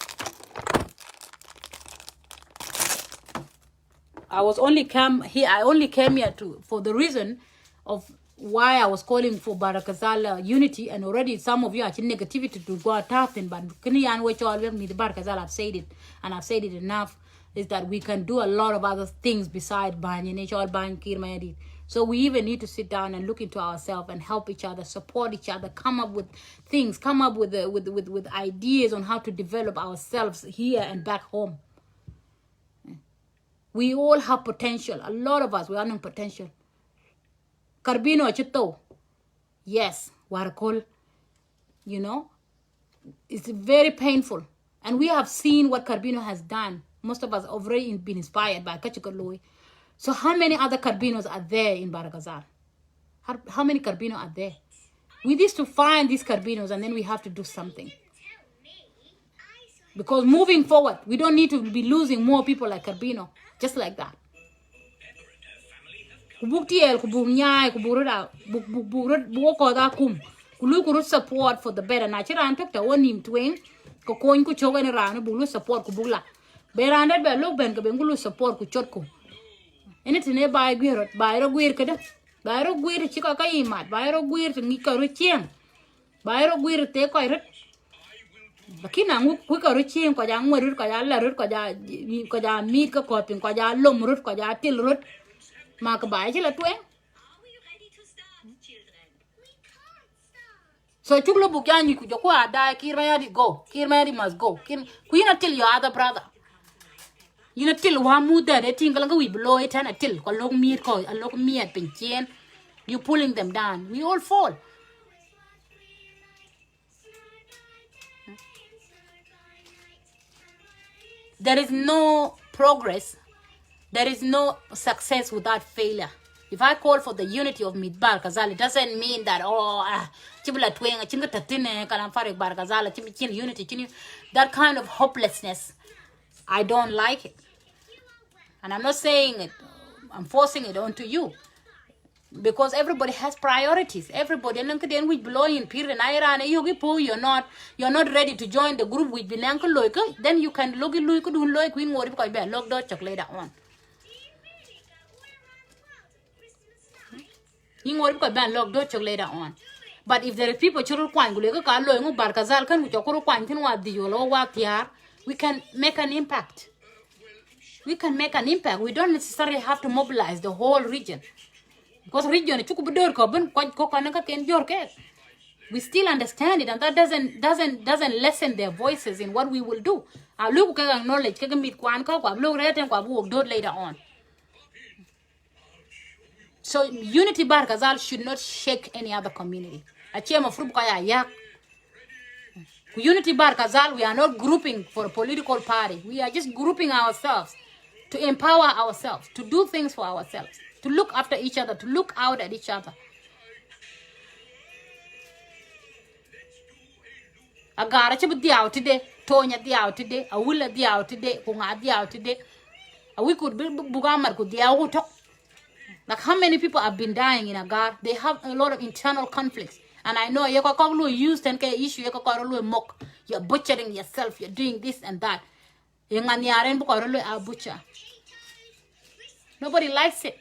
I only came here for the reason of why I was calling for Barelghazal Unity, and already some of you are negativity to go attacking, but Barelghazal, I've said it, and I've said it enough, is that we can do a lot of other things besides Banya. So we even need to sit down and look into ourselves and help each other, support each other, come up with things, come up with ideas on how to develop ourselves here and back home. We all have potential. A lot of us, we are non potential. Carbino Chito. Yes, Warakol. It's very painful. And we have seen what Carbino has done. Most of us have already been inspired by Kachikaloi. So how many other Carbinos are there in Barelghazal? How many Carbinos are there? We need to find these Carbinos and then we have to do something. Because moving forward, we don't need to be losing more people like Carbino. Just like that. Support for the better. Natural took the one name twin. Cocoin could choke around bulu support kubula. Beranda by look bank bengulu support kuchotku. Anything nearby Guirot, Byro Guirkada, Byro Guir Chicakayimat, Byro Guir to Nika Richian, Byro Guir take it. lakini angu ku ro chien ko ja ngorut ko ja larut ko ja mit ko pin ko ja lomrut ko ja tilrut ma ka ba chi la twen. So chuklo bukyanyi ku joko ada kirmayadi go. Kirmayadi must go. Ku ina till your other brother. Ina till wa mu da de tinga langa we blow it and till ko log mir ko a log mi at pinchen. You pulling them down. We all fall. There is no progress. There is no success without failure. If I call for the unity of Barelghazal, it doesn't mean that, unity, that kind of hopelessness, I don't like it. And I'm not saying it, I'm forcing it onto you. Because everybody has priorities. Everybody, and then we blow in period. You're not ready to join the group with Bilanko. Then you can look later on. You know what ban log do later on. But if there are people we can make an impact. We can make an impact. We don't necessarily have to mobilize the whole region. Because region we still understand it, and that doesn't lessen their voices in what we will do. I look acknowledge later on. So Unity Barelghazal should not shake any other community. Unity Barelghazal, we are not grouping for a political party. We are just grouping ourselves to empower ourselves, to do things for ourselves, to look after each other, to look out at each other. Agara chibu out today, Tonya out today, Awula out today, Punga out today. We could be Bugamar could talk. Like how many people have been dying in Agar? They have a lot of internal conflicts. And I know you use 10K issue, you mock. You're butchering yourself, you're doing this and that. Butcher. Nobody likes it.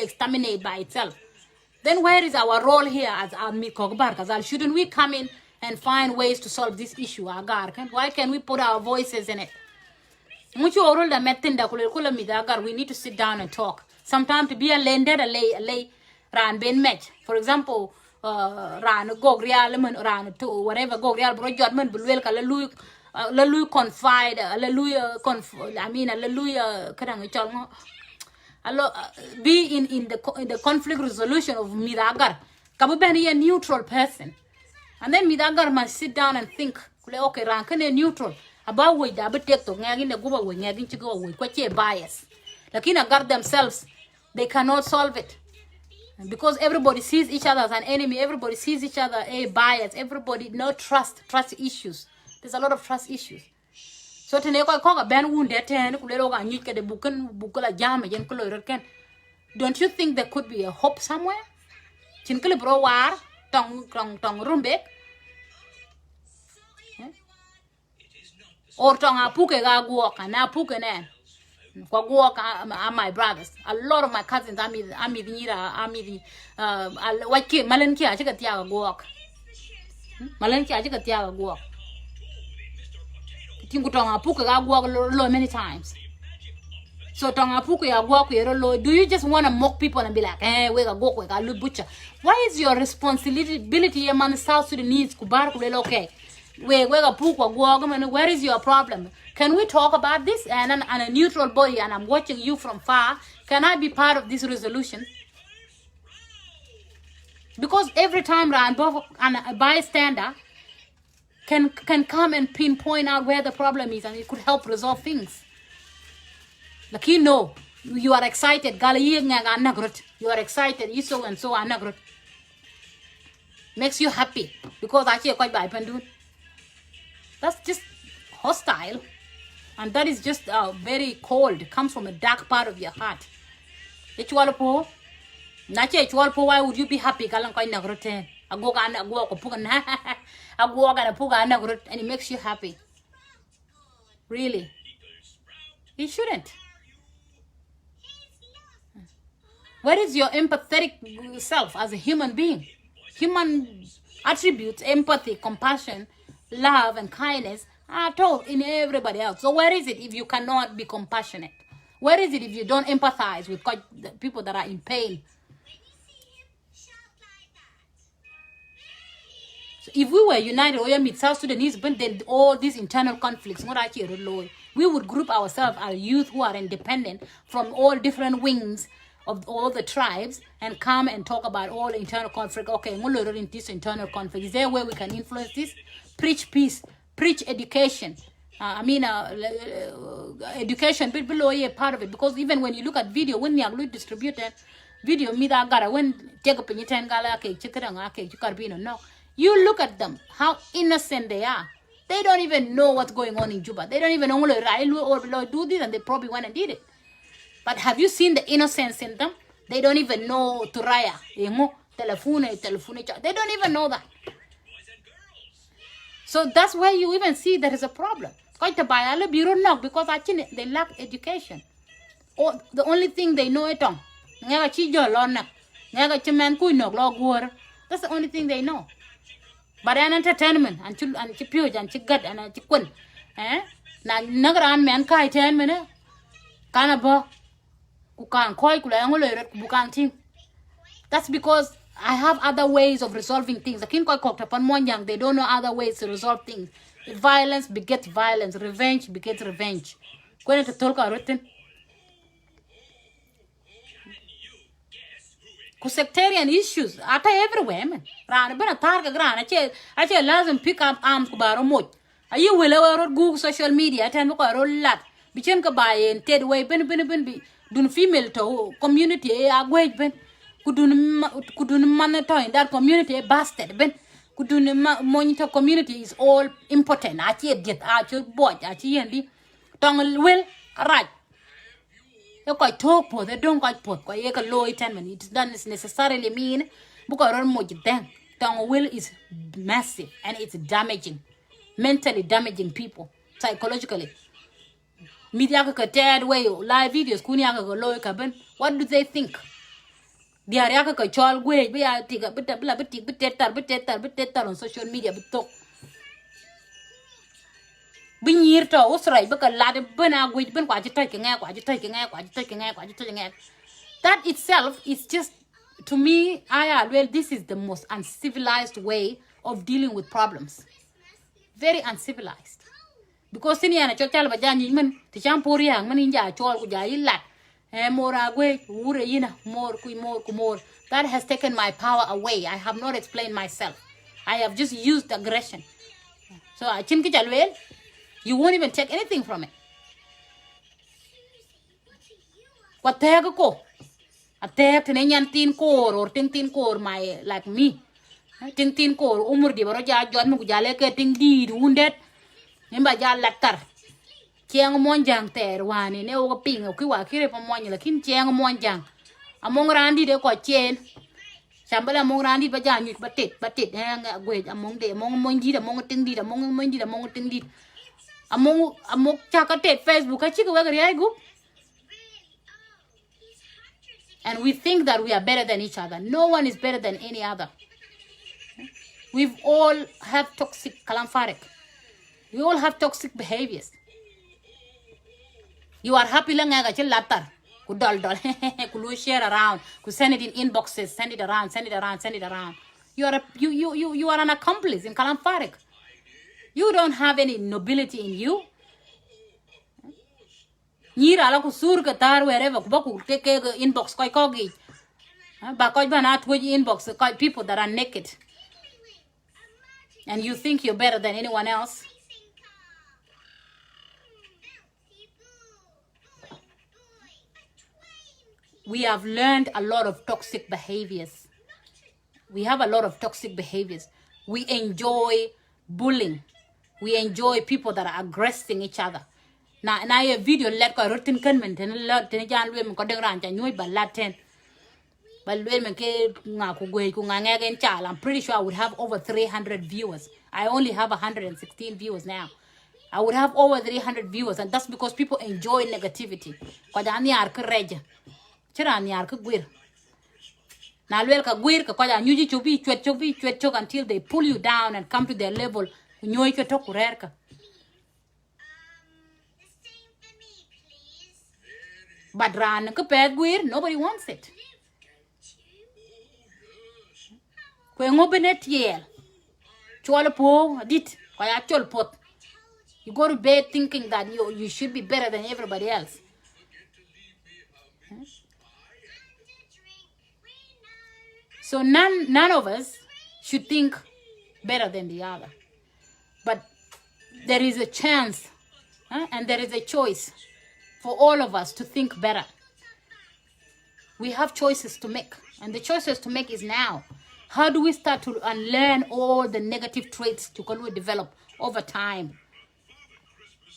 Exterminate by itself. Then where is our role here as Barelghazal? Shouldn't we come in and find ways to solve this issue, Agar? Why can't we put our voices in it? We need to sit down and talk. Sometimes to be a lender, a lay, ran ben match. For example, ran go real, ran to whatever go real, bro, judgment, but well, hallelujah, confide, hallelujah, hallelujah, be in the conflict resolution of Midagar. Kabubani a neutral person. And then Midagar must sit down and think, okay, rank a neutral. About which they take to in the Guba when you're to go with quite bias. Lakina Agar themselves, they cannot solve it. Because everybody sees each other as an enemy, everybody sees each other a bias, everybody no trust issues. There's a lot of trust issues. So to neko ko ben wound that kulelo ga nyike de bukula jam yen kulo ken. Don't you think there could be a hope somewhere? Chinkele bro war tong rumbe. Or tong apuke ga guok and apuke nen. Kwa guok are my brothers. A lot of my cousins ami the white kid malenki a chika tiaga guok. Malenki a chika tiaga guok. Tingu tong apuke ga guok lo many times. So tong apuke ga guok lo. Do you just want to mock people and be like, we ga guok we ga lu butcher? Why is your responsibility among the South Sudanese kubar kulelo okay? Where is your problem? Can we talk about this? And a neutral body, and I'm watching you from far. Can I be part of this resolution? Because every time a bystander can come and pinpoint out where the problem is, and it could help resolve things. Like you are excited. You are excited. You so and so anagrut. Makes you happy because actually quite by pendu. That's just hostile, and that is just very cold. It comes from a dark part of your heart. Why would you be happy? And it makes you happy. Really? It shouldn't. Where is your empathetic self as a human being? human attributes, empathy, compassion, love, and kindness are told in everybody else. So where is it if you cannot be compassionate? Where is it if you don't empathize with the people that are in pain? So if we were united, or meet South Sudanese, but then all these internal conflicts, we would group ourselves, our youth who are independent from all different wings of all the tribes, and come and talk about all internal conflict. Okay, in this internal conflict, is there a way we can influence this? Preach peace, preach education. Education, but below a part of it, because even when you look at video, when you are distributed video, no, you look at them, how innocent they are. They don't even know what's going on in Juba. They don't even know or do this, and they probably went and did it. But have you seen the innocence in them? They don't even know Turaya, telephone. They don't even know that. So that's where you even see there is a problem. Because actually they lack education. Or the only thing they know is that's the only thing they know. But an entertainment and pure and gut and chicken. Nagaran man kai 10 minutes. Kanaba kukan koi bukan ting. That's because I have other ways of resolving things. They don't know other ways to resolve things. If violence begets violence, revenge begets revenge. When to talk written. Sectarian issues are everywhere, man. Ran been a target gran. I tell lazim pick up arms kubaro moch. Are you will Google social media? Attend a roll lat. Bichem ka buy and Ted way ben dun female to community a wage ben. Kudun monitor in that community bastard ben. Kudun monitor community is all important. I get out your boy. I see tongue will right. You quite talk for they don't quite put quite a low 10 minutes. It doesn't necessarily mean because tongue will is massive and it's damaging, mentally damaging people, psychologically. Media third way live videos what do they think? They are a child way we are take a bit on social media but Bin year to Australia because lad burn out with Ben taking out. That itself is just to me, this is the most uncivilized way of dealing with problems. Very uncivilized. Because in a chotal bajan the champuri hang man in ja chol lat more. That has taken my power away. I have not explained myself. I have just used aggression. So I chinki you won't even take anything from it. What the go? A tag an tin core or tin core my like me. Tin core umur di baraja John Mujale getting deed wounded. Nimba ja latar. Chiang monjang ter one in a ping of Kiwa Kiripamon like in Chiang monjang. Among Randy de co chain. Shambala among Randy Bajan, but it hang away among Monji, among Tindid, among Monji, among Tindid. Among Chakate Facebook, I check whether I go. And we think that we are better than each other. No one is better than any other. We've all have toxic kalamfarik. We all have toxic behaviors. You are happy lang latar. Could could share around, could send it in inboxes, send it around. You are an accomplice in kalamfarik. You don't have any nobility in you. Nira la kusur katar wherever kubaku take inbox koi kogi. Ba koi banat with inbox koi people that are naked. And you think you're better than anyone else. We have learned a lot of toxic behaviors. We enjoy bullying. We enjoy people that are aggressing each other. Na a video let go rotten conment and lot in Jan women got around and you by Latin. But women I'm pretty sure I would have over 300 viewers. I only have 116 viewers now. I would have over 300 viewers, and that's because people enjoy negativity. Na lwel ka gwir ka kwaja nyuji chobi chwet chok until they pull you down and come to their level. Nyoy ka to kurer ka. But ran ka ped gwir, nobody wants it. Kwe ngobenet yel. Chwala po dit kwaya chol pot. You go to bed thinking that you should be better than everybody else. So none of us should think better than the other. But there is a chance and there is a choice for all of us to think better. We have choices to make. And the choices to make is now. How do we start to unlearn all the negative traits to develop over time?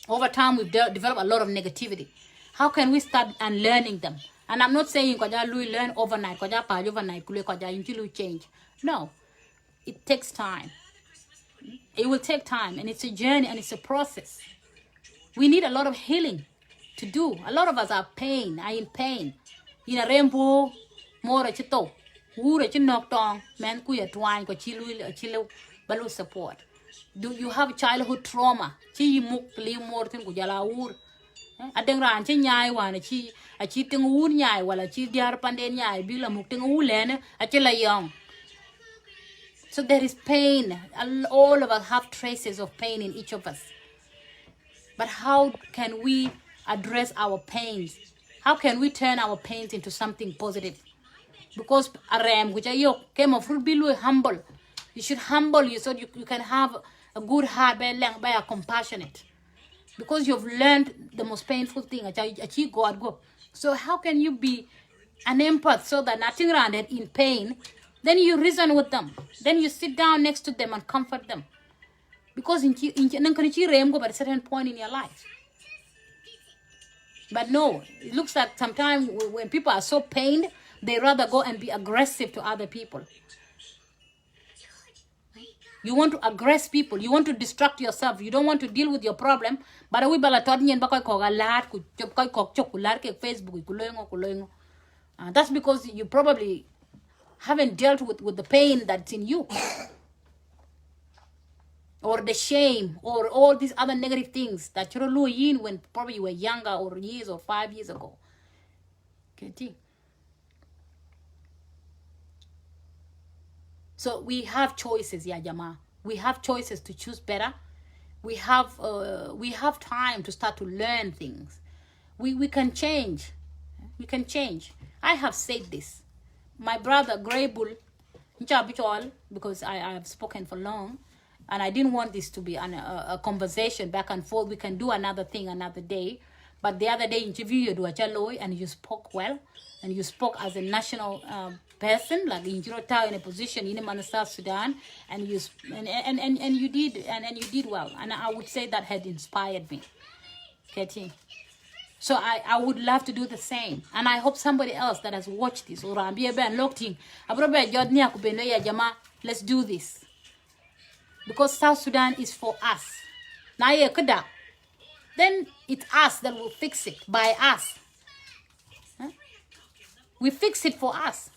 Over time, we've developed a lot of negativity. How can we start unlearning them? And I'm not saying we learn overnight, overnight, change. No, it takes time. It will take time, and it's a journey, and it's a process. We need a lot of healing to do. A lot of us are in pain. In a rainbow, more a chito, wood a knock down, man kuya twine, chilu, balu support. Do you have childhood trauma? Chi muk li mortin kujala ur. Adeng ran chi nyai wan a chi ting ur nyai wala chi diar pande nyai bila muk ting ulene a chila young. So there is pain. All of us have traces of pain in each of us. But how can we address our pains? How can we turn our pains into something positive? Because aram which came of fruit be humble. You should humble you so you can have a good heart by a compassionate. Because you've learned the most painful thing, achieve God go. So how can you be an empath so that nothing around it in pain, then you reason with them. Then you sit down next to them and comfort them. Because at a certain point in your life. But no, it looks like sometimes when people are so pained, they rather go and be aggressive to other people. You want to aggress people. You want to distract yourself. You don't want to deal with your problem. But we that's because you probably haven't dealt with the pain that's in you. Or the shame, or all these other negative things that you're in when probably you were younger or years or 5 years ago. Okay. So we have choices, ya Jama. We have choices to choose better. We have time to start to learn things. We can change. We can change. I have said this. My brother Grey Bull, because I have spoken for long, and I didn't want this to be a conversation back and forth. We can do another thing another day. But the other day interview you do and you spoke well, and you spoke as a national person, like in Jirota in a position in South Sudan, and you did well. And I would say that had inspired me. Okay. So I would love to do the same. And I hope somebody else that has watched this or let's do this. Because South Sudan is for us. Then it's us that will fix it, by us. We fix it for us.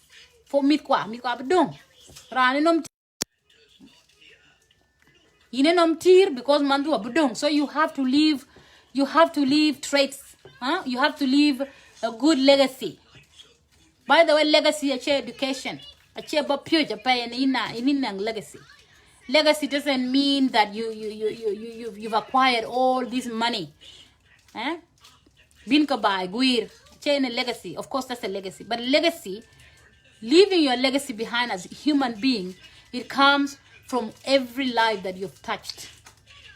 For mikwa abdong. Because mandu abdong. So you have to leave traits. You have to leave a good legacy. By the way, legacy is education. Legacy. Legacy doesn't mean that you've acquired all this money. Binkabai, guir, chain a legacy. Of course, that's a legacy. But legacy, leaving your legacy behind as a human being, it comes from every life that you've touched.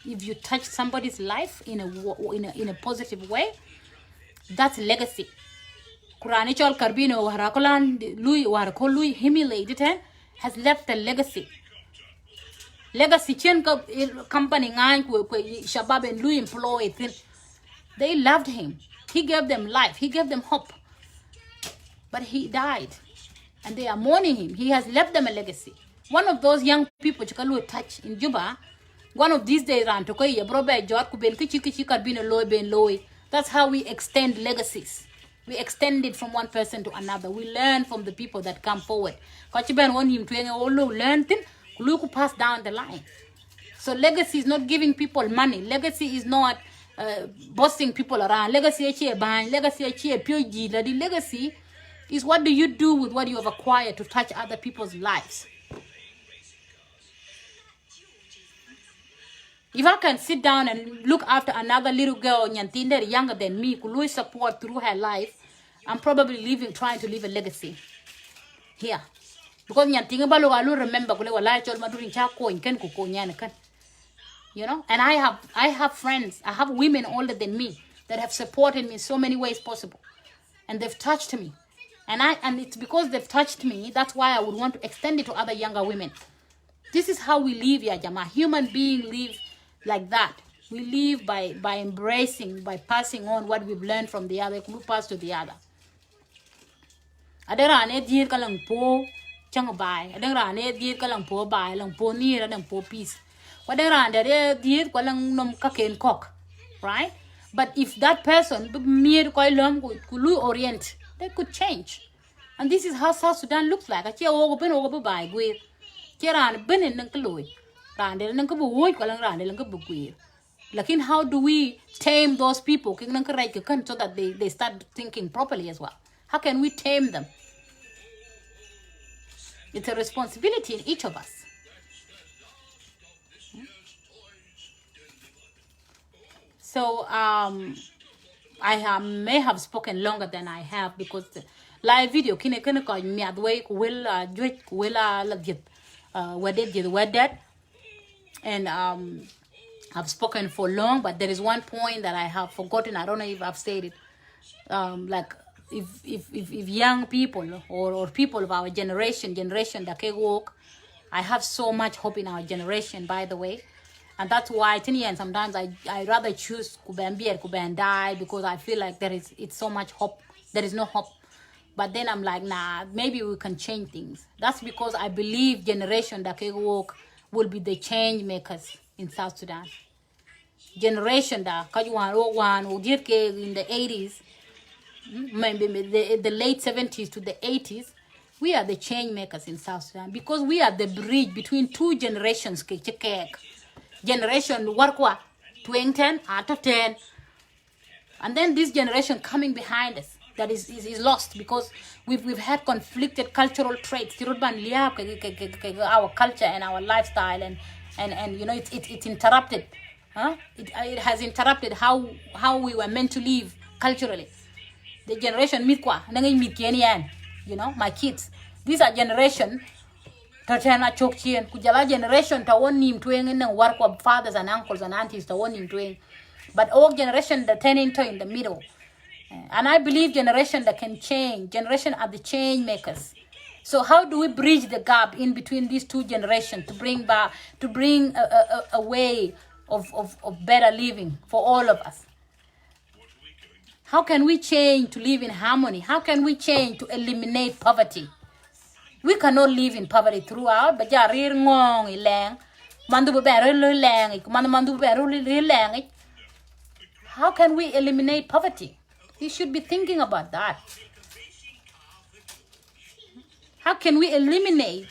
If you touch somebody's life in a positive way, that's legacy. Kuranichol Carbino, Warakolan, Louis, Warakolu, humiliated, has left a legacy. Legacy chain company Shabab and Louis employed. They loved him. He gave them life. He gave them hope. But he died. And they are mourning him. He has left them a legacy. One of those young people you touch in Juba, one of these days, that's how we extend legacies. We extend it from one person to another. We learn from the people that come forward. Kachiban want him to learn thing, look pass down the line. So legacy is not giving people money. Legacy is not bossing people around. Legacy is PhD. Legacy is what do you do with what you have acquired to touch other people's lives. If I can sit down and look after another little girl, Nyantinde, younger than me, who support through her life, I'm probably trying to leave a legacy here. Because Nyantinga Balo remember, you know, and I have friends, I have women older than me that have supported me in so many ways possible. And they've touched me. And it's because they've touched me, that's why I would want to extend it to other younger women. This is how we live, Yajama. Human beings live like that. We live by embracing, by passing on what we've learned from the other, we pass to the other. Adera ane diir kalang po chang bai. Adera ane diir kalang po bai, lang po near and po peace. Adera ane diir kalang nom kaken kok, right? But if that person mere koi long could orient, they could change. And this is how South Sudan looks like. Achi open over by gwe. Kiran benin nang kaloi. Rande nang kabu woy kalang rande lang kabu gwe. Lakin how do we tame those people so that they start thinking properly as well? How can we tame them? It's a responsibility in each of us. So I may have spoken longer than I have because the live video kine ko miadway will and I've spoken for long, but there is one point that I have forgotten. I don't know if I've said it. Like if young people or people of our generation that can walk, I have so much hope in our generation, by the way. And that's why sometimes I rather choose Kuben and die because I feel like it's so much hope. There is no hope. But then I'm like, nah, maybe we can change things. That's because I believe generation that can walk will be the change makers in South Sudan. Generation that in the 80s, maybe the late 70s to the 80s, we are the change makers in South Sudan because we are the bridge between two generations. Generation Warkwa, 2010, after 10. And then this generation coming behind us that is lost because we've had conflicted cultural traits. Our culture and our lifestyle and you know it's interrupted. It has interrupted how we were meant to live culturally. The generation you know, my kids. These are generation Tatana Chokchian, Kujala generation ta one nim twing in work of fathers and uncles and aunties ta one nim twing. But all generation that turn into in the middle. And I believe generation that can change. Generation are the change makers. So how do we bridge the gap in between these two generations to bring a way of better living for all of us? How can we change to live in harmony? How can we change to eliminate poverty? We cannot live in poverty throughout, but ja rir ngong ilang mandu beru lang mandu beru lang. How can we eliminate poverty? You should be thinking about that. How can we eliminate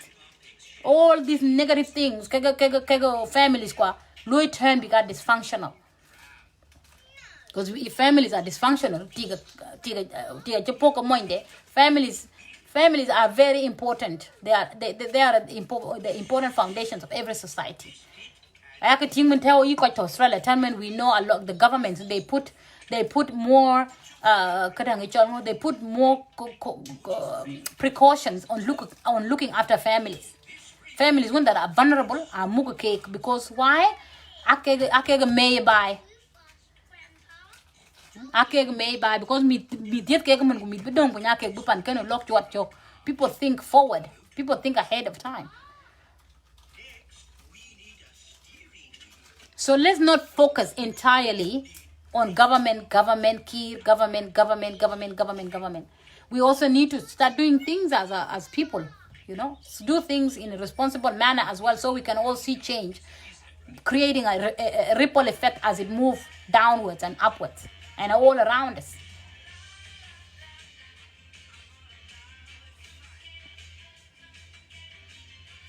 all these negative things? Families turn become dysfunctional. Because if families are dysfunctional, families are very important. They are the important foundations of every society. I can tell you quite Australia. We know a lot. The governments they put more precautions on looking after families. Families when that are vulnerable are muga cake because why? Akega may buy. Because people think forward. People think ahead of time. So let's not focus entirely on government. We also need to start doing things as people, you know, do things in a responsible manner as well, so we can all see change, creating a ripple effect as it moves downwards and upwards and all around us.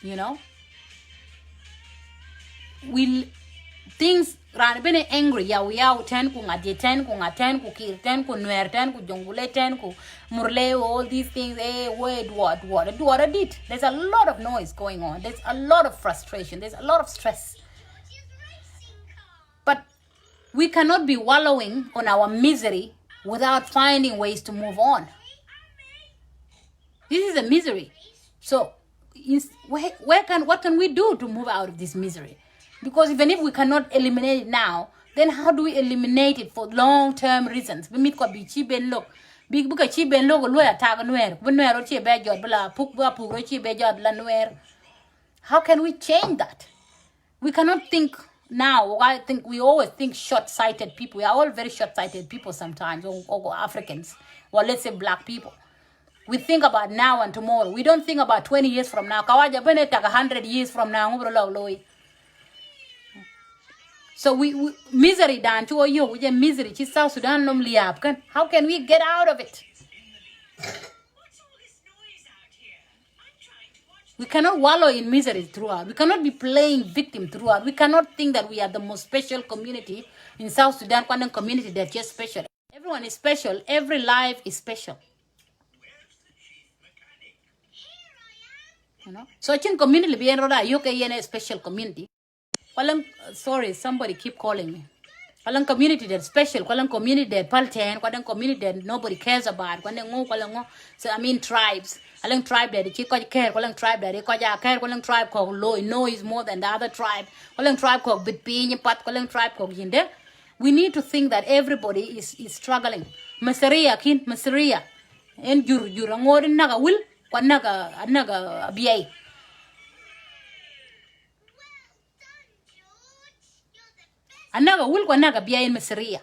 you know. We things ran been angry yaw ten ku ngadi ten ku ngaten ku kir ten ku nwer ten ku jongule ten ku murle, all these things. Wait, what I did. There's a lot of noise going on. There's a lot of frustration. There's a lot of stress. But we cannot be wallowing on our misery without finding ways to move on. This is a misery. So what can we do to move out of this misery? Because even if we cannot eliminate it now, then how do we eliminate it for long-term reasons? Big buka chi ben logo lawyer tag nwer bunwer chi be jod bla puk ba puk chi be jod la nwer. How can we change that? We cannot think now. I think we always think short-sighted people. We are all very short-sighted people sometimes, or Africans, or let's say black people. We think about now and tomorrow. We don't think about 20 years from now. Kawaja bene tak 100 years from now. So we misery dan to you, we just misery. Chi South Sudan nom liap kan. How can we get out of it? We cannot wallow in misery throughout. We cannot be playing victim throughout. We cannot think that we are the most special community in South Sudan. One community that's just special. Everyone is special. Every life is special. You know. So in community be a special community. Sorry, somebody keep calling me. Walang community that's special, walang community that palten, walang community that nobody cares about. So I mean tribes. Walang tribe that the care, walang tribe that the care, walang tribe called low is more than the other tribe. Walang tribe called bitpin, pat walang tribe called yinde. We need to think that everybody is struggling. Maseria kin maseria. En jurangor naga will, naga biay. Anaga will naga biya in Maseria.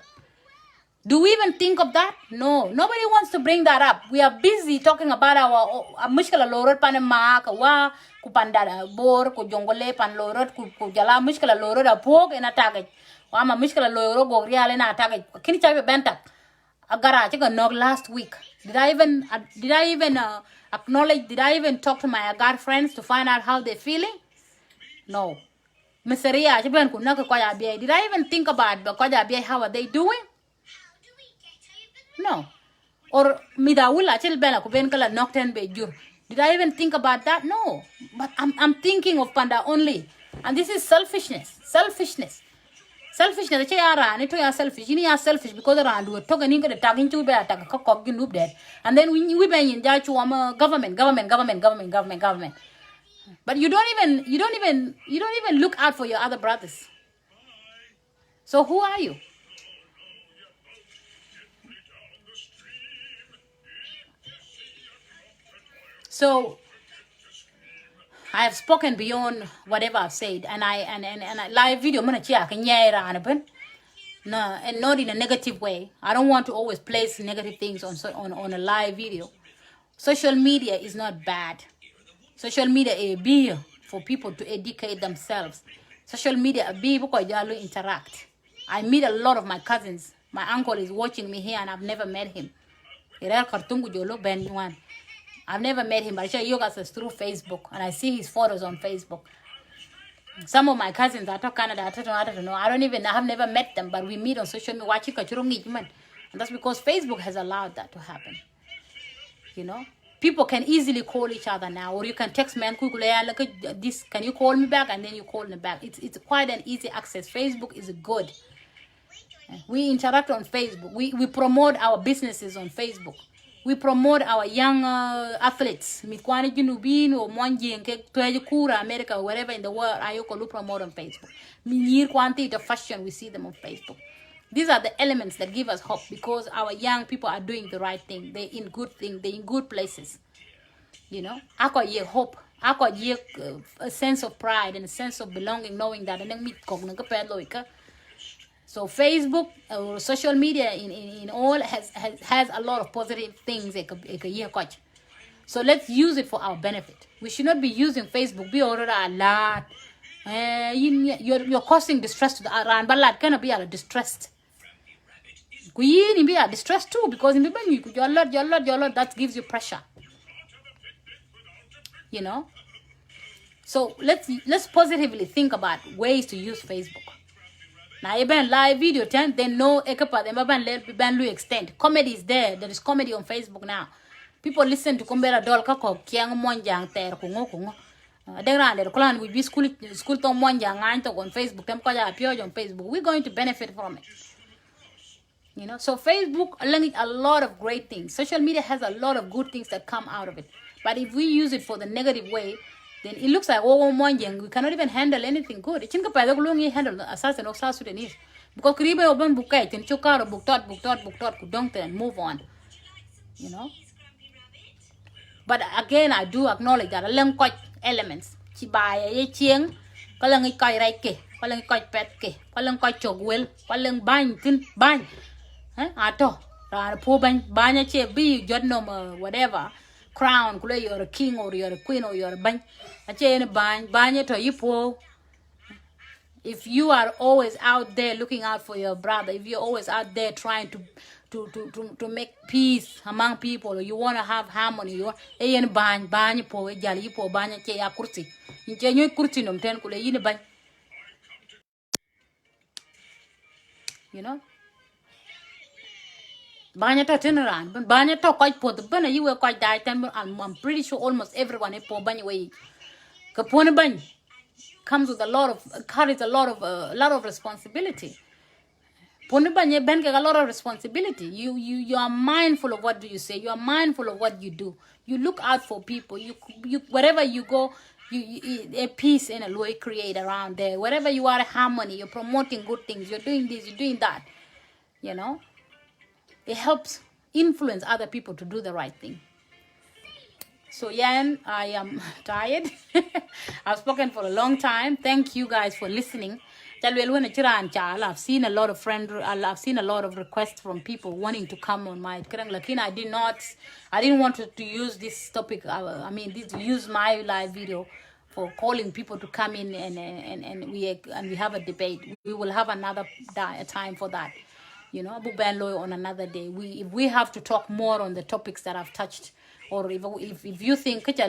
Do we even think of that? No. Nobody wants to bring that up. We are busy talking about our mushkala lorot panema kawa kupandada bor ku jongole pan lorot ku jala mushkala lorot apog en attack. Wa ma mushkala lorot go real en attack. Kini chabe benta. Agara chika nog last week. Did I even acknowledge? Did I even talk to my Agar friends to find out how they're feeling? No. Did I even think about how are they doing? No. Or did I even think about that? No. But I'm thinking of Panda only. And this is selfishness. Selfishness. Selfishness. Selfish. You are selfish because around we're talking to that. And then we bang in government. But you don't even look out for your other brothers. So who are you? So I have spoken beyond whatever I've said, and I live video no, and not in a negative way. I don't want to always place negative things on a live video. Social media is not bad. Social media is be for people to educate themselves. Social media be because you interact. I meet a lot of my cousins. My uncle is watching me here and I've never met him. I've never met him, but I show you guys through Facebook and I see his photos on Facebook. Some of my cousins are to Canada, I don't know. I've never met them, but we meet on social media. And that's because Facebook has allowed that to happen. You know? People can easily call each other now, or you can text me and look at this. Can you call me back? And then you call me back. It's quite an easy access. Facebook is good. We interact on Facebook. We promote our businesses on Facebook. We promote our young athletes. Mikwani Junubin or Mwanji and Kura, America, wherever in the world, I promote on Facebook. Minir Kwanti, the fashion, we see them on Facebook. These are the elements that give us hope because our young people are doing the right thing. They're in good things. They're in good places. You know, I got ye hope. I got ye a sense of pride and a sense of belonging, knowing that. So Facebook or social media in all has a lot of positive things. So let's use it for our benefit. We should not be using Facebook. Be already a lot. You're causing distress to the around, but like gonna be a distressed. We be distressed too because in the your lot that gives you pressure. You know. So let's positively think about ways to use Facebook. Now even live video they know ekapa they ban extend. Comedy is there. There is comedy on Facebook now. People listen to Kumbera Dol Kako Kiang Monjang Ter Kungo. They ran the clan will be school to Monjang on Facebook, them appear on Facebook. We're going to benefit from it. You know, so Facebook learning a lot of great things. Social media has a lot of good things that come out of it. But if we use it for the negative way, then it looks like we cannot even handle anything good. It's not handle assassin of South Sudanese. Because Kribe open bukai, and chokar, book dot, and move on. You know. But again, I do acknowledge that a long quite elements. Chibaya ye chieng, kalang ikoi raike, kalang ikoi petke, kalang koi chogwell, kalang bang tin bang. Ato, po banya che be jodnom whatever. Crown, you're a king or you're a queen or you're a bany. Banya to yipo. If you are always out there looking out for your brother, if you're always out there trying to make peace among people, or you want to have harmony, you banya po jali po banya che ya kursi. Inche nyoy kursi nom ten kule yini bany. You know? Banya to turn around, but Banya to quite put the you were quite died. I'm pretty sure almost everyone is poor Banya way. Kapone Bany comes with carries a lot of responsibility. Pone Banya Ben a lot of responsibility. You are mindful of what do you say. You are mindful of what you do. You look out for people. You wherever you go, you a peace and a law create around there. Wherever you are, harmony. You're promoting good things. You're doing this. You're doing that. You know. It helps influence other people to do the right thing. So yeah, I am tired. I've spoken for a long time. Thank you guys for listening. I've seen a lot of I've seen a lot of requests from people wanting to come on my I didn't want to use this topic. Use my live video for calling people to come in and we have a debate. We will have another time for that. You know, on another day. If we have to talk more on the topics that I've touched, or if you think today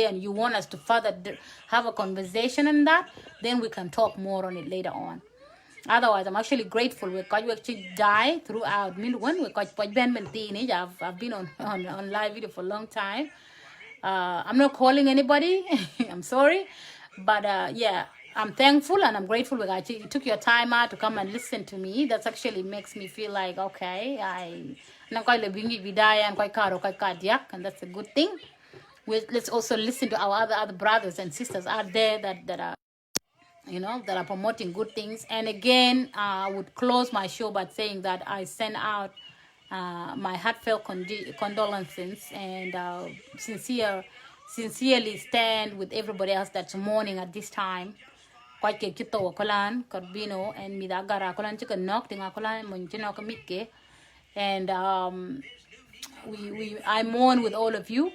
and you want us to further have a conversation on that, then we can talk more on it later on. Otherwise, I'm actually grateful. We actually die throughout. I've been on live video for a long time. I'm not calling anybody. I'm sorry, but yeah. I'm thankful and I'm grateful that you took your time out to come and listen to me. That actually makes me feel like, okay, I'm quite cardiac, and that's a good thing. Let's also listen to our other brothers and sisters out there that are, you know, that are promoting good things. And again, I would close my show by saying that I send out my heartfelt condolences and sincerely stand with everybody else that's mourning at this time. Quite kito kolan Corbino and midagara kolan chicken knock tinga kolan monjino kamike, and I mourn with all of you,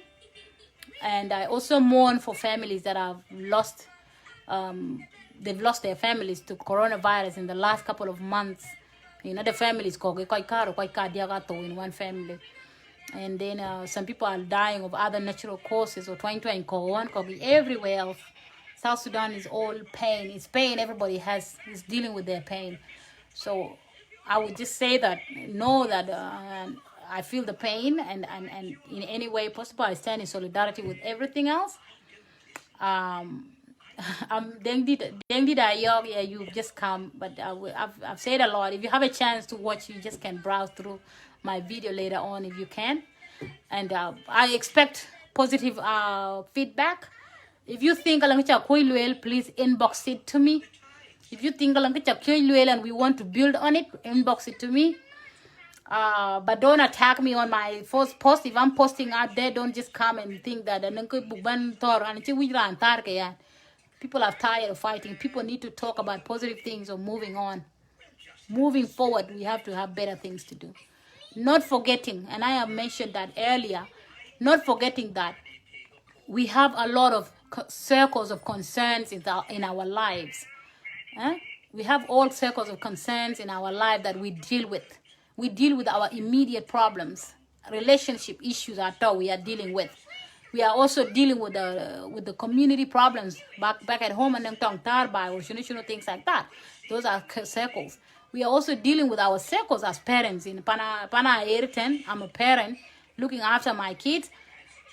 and I also mourn for families that have lost they've lost their families to coronavirus in the last couple of months. You know, the families quite in one family, and then some people are dying of other natural causes or trying to everywhere else. South Sudan is all pain. It's pain. Everybody is dealing with their pain. So I would just say that, know that I feel the pain, and in any way possible, I stand in solidarity with everything else. You've just come, but I've said a lot. If you have a chance to watch, you just can browse through my video later on if you can. And I expect positive feedback. If you think please inbox it to me. If you think and we want to build on it, inbox it to me. But don't attack me on my first post. If I'm posting out there, don't just come and think that people are tired of fighting. People need to talk about positive things or moving on. Moving forward, we have to have better things to do. Not forgetting, and I have mentioned that earlier, not forgetting that we have a lot of circles of concerns in our lives. We have all circles of concerns in our life that we deal with. We deal with our immediate problems, relationship issues we are dealing with. We are also dealing with the community problems back at home and then tong tarba or things like that. Those are circles. We are also dealing with our circles as parents. In Pana Ayrton, I'm a parent looking after my kids.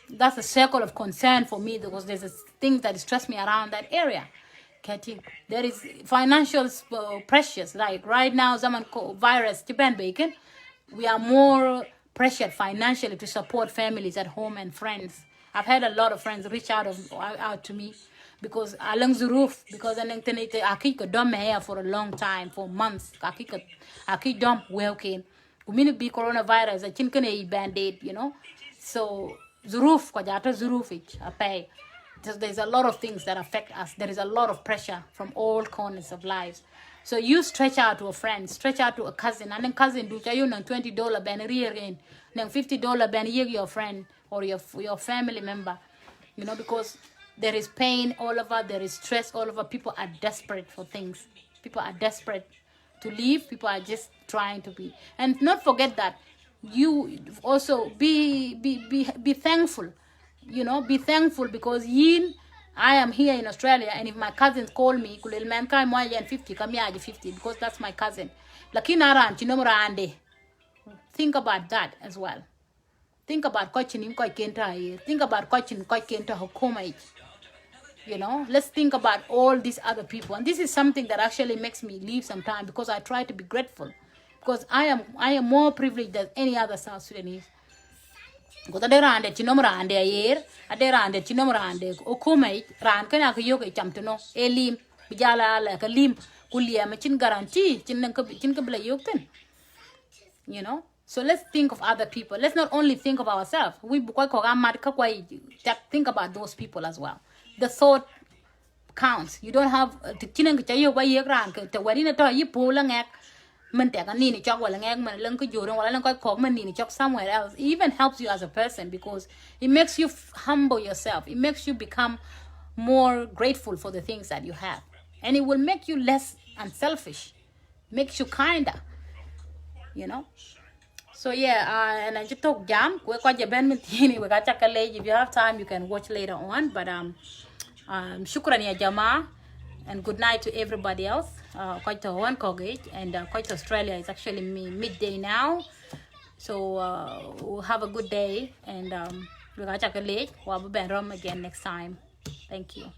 That's a circle of concern for me because there's a thing that stress me around that area. There is financial pressures. Like right now, someone virus, Japan bacon. We are more pressured financially to support families at home and friends. I've had a lot of friends reach out to me because along the roof, because I keep dumb hair for a long time, for months. I keep dumb working. We be coronavirus, I think a band-aid, you know. So the roof, I pay. There's a lot of things that affect us. There is a lot of pressure from all corners of lives. So you stretch out to a friend, stretch out to a cousin, and then cousin do you know $20 ben rear again, then $50 ben your friend or your family member, you know, because there is pain all over, there is stress all over. People are desperate for things. People are desperate to live. People are just trying to be, and not forget that you also be thankful. You know, be thankful because I am here in Australia, and if my cousins call me, 50, come here 50, because that's my cousin. Think about that as well. Think about coaching. Think about coaching hukuma. You know, let's think about all these other people, and this is something that actually makes me leave some time because I try to be grateful, because I am more privileged than any other South Sudanese. Because aderande chinomrande ayer aderande chinomrande okumai ran kana ko yoga chamtno elim bijala la kalim kulia machin guarantee chin ka bla yokten, you know. So let's think of other people. Let's not only think of ourselves. We think about those people as well. The thought counts. You don't have to chinang chayo ba yegran to warina to yipulang somewhere else. It even helps you as a person because it makes you humble yourself. It makes you become more grateful for the things that you have, and it will make you less unselfish, makes you kinder, you know. So yeah, and I just talk jam. We got your if you have time, you can watch later on. But shukran ya jama. And good night to everybody else. Quite a one Kogage and quite Australia is actually midday now. So we'll have a good day, and we'll catch you later. We'll be again next time. Thank you.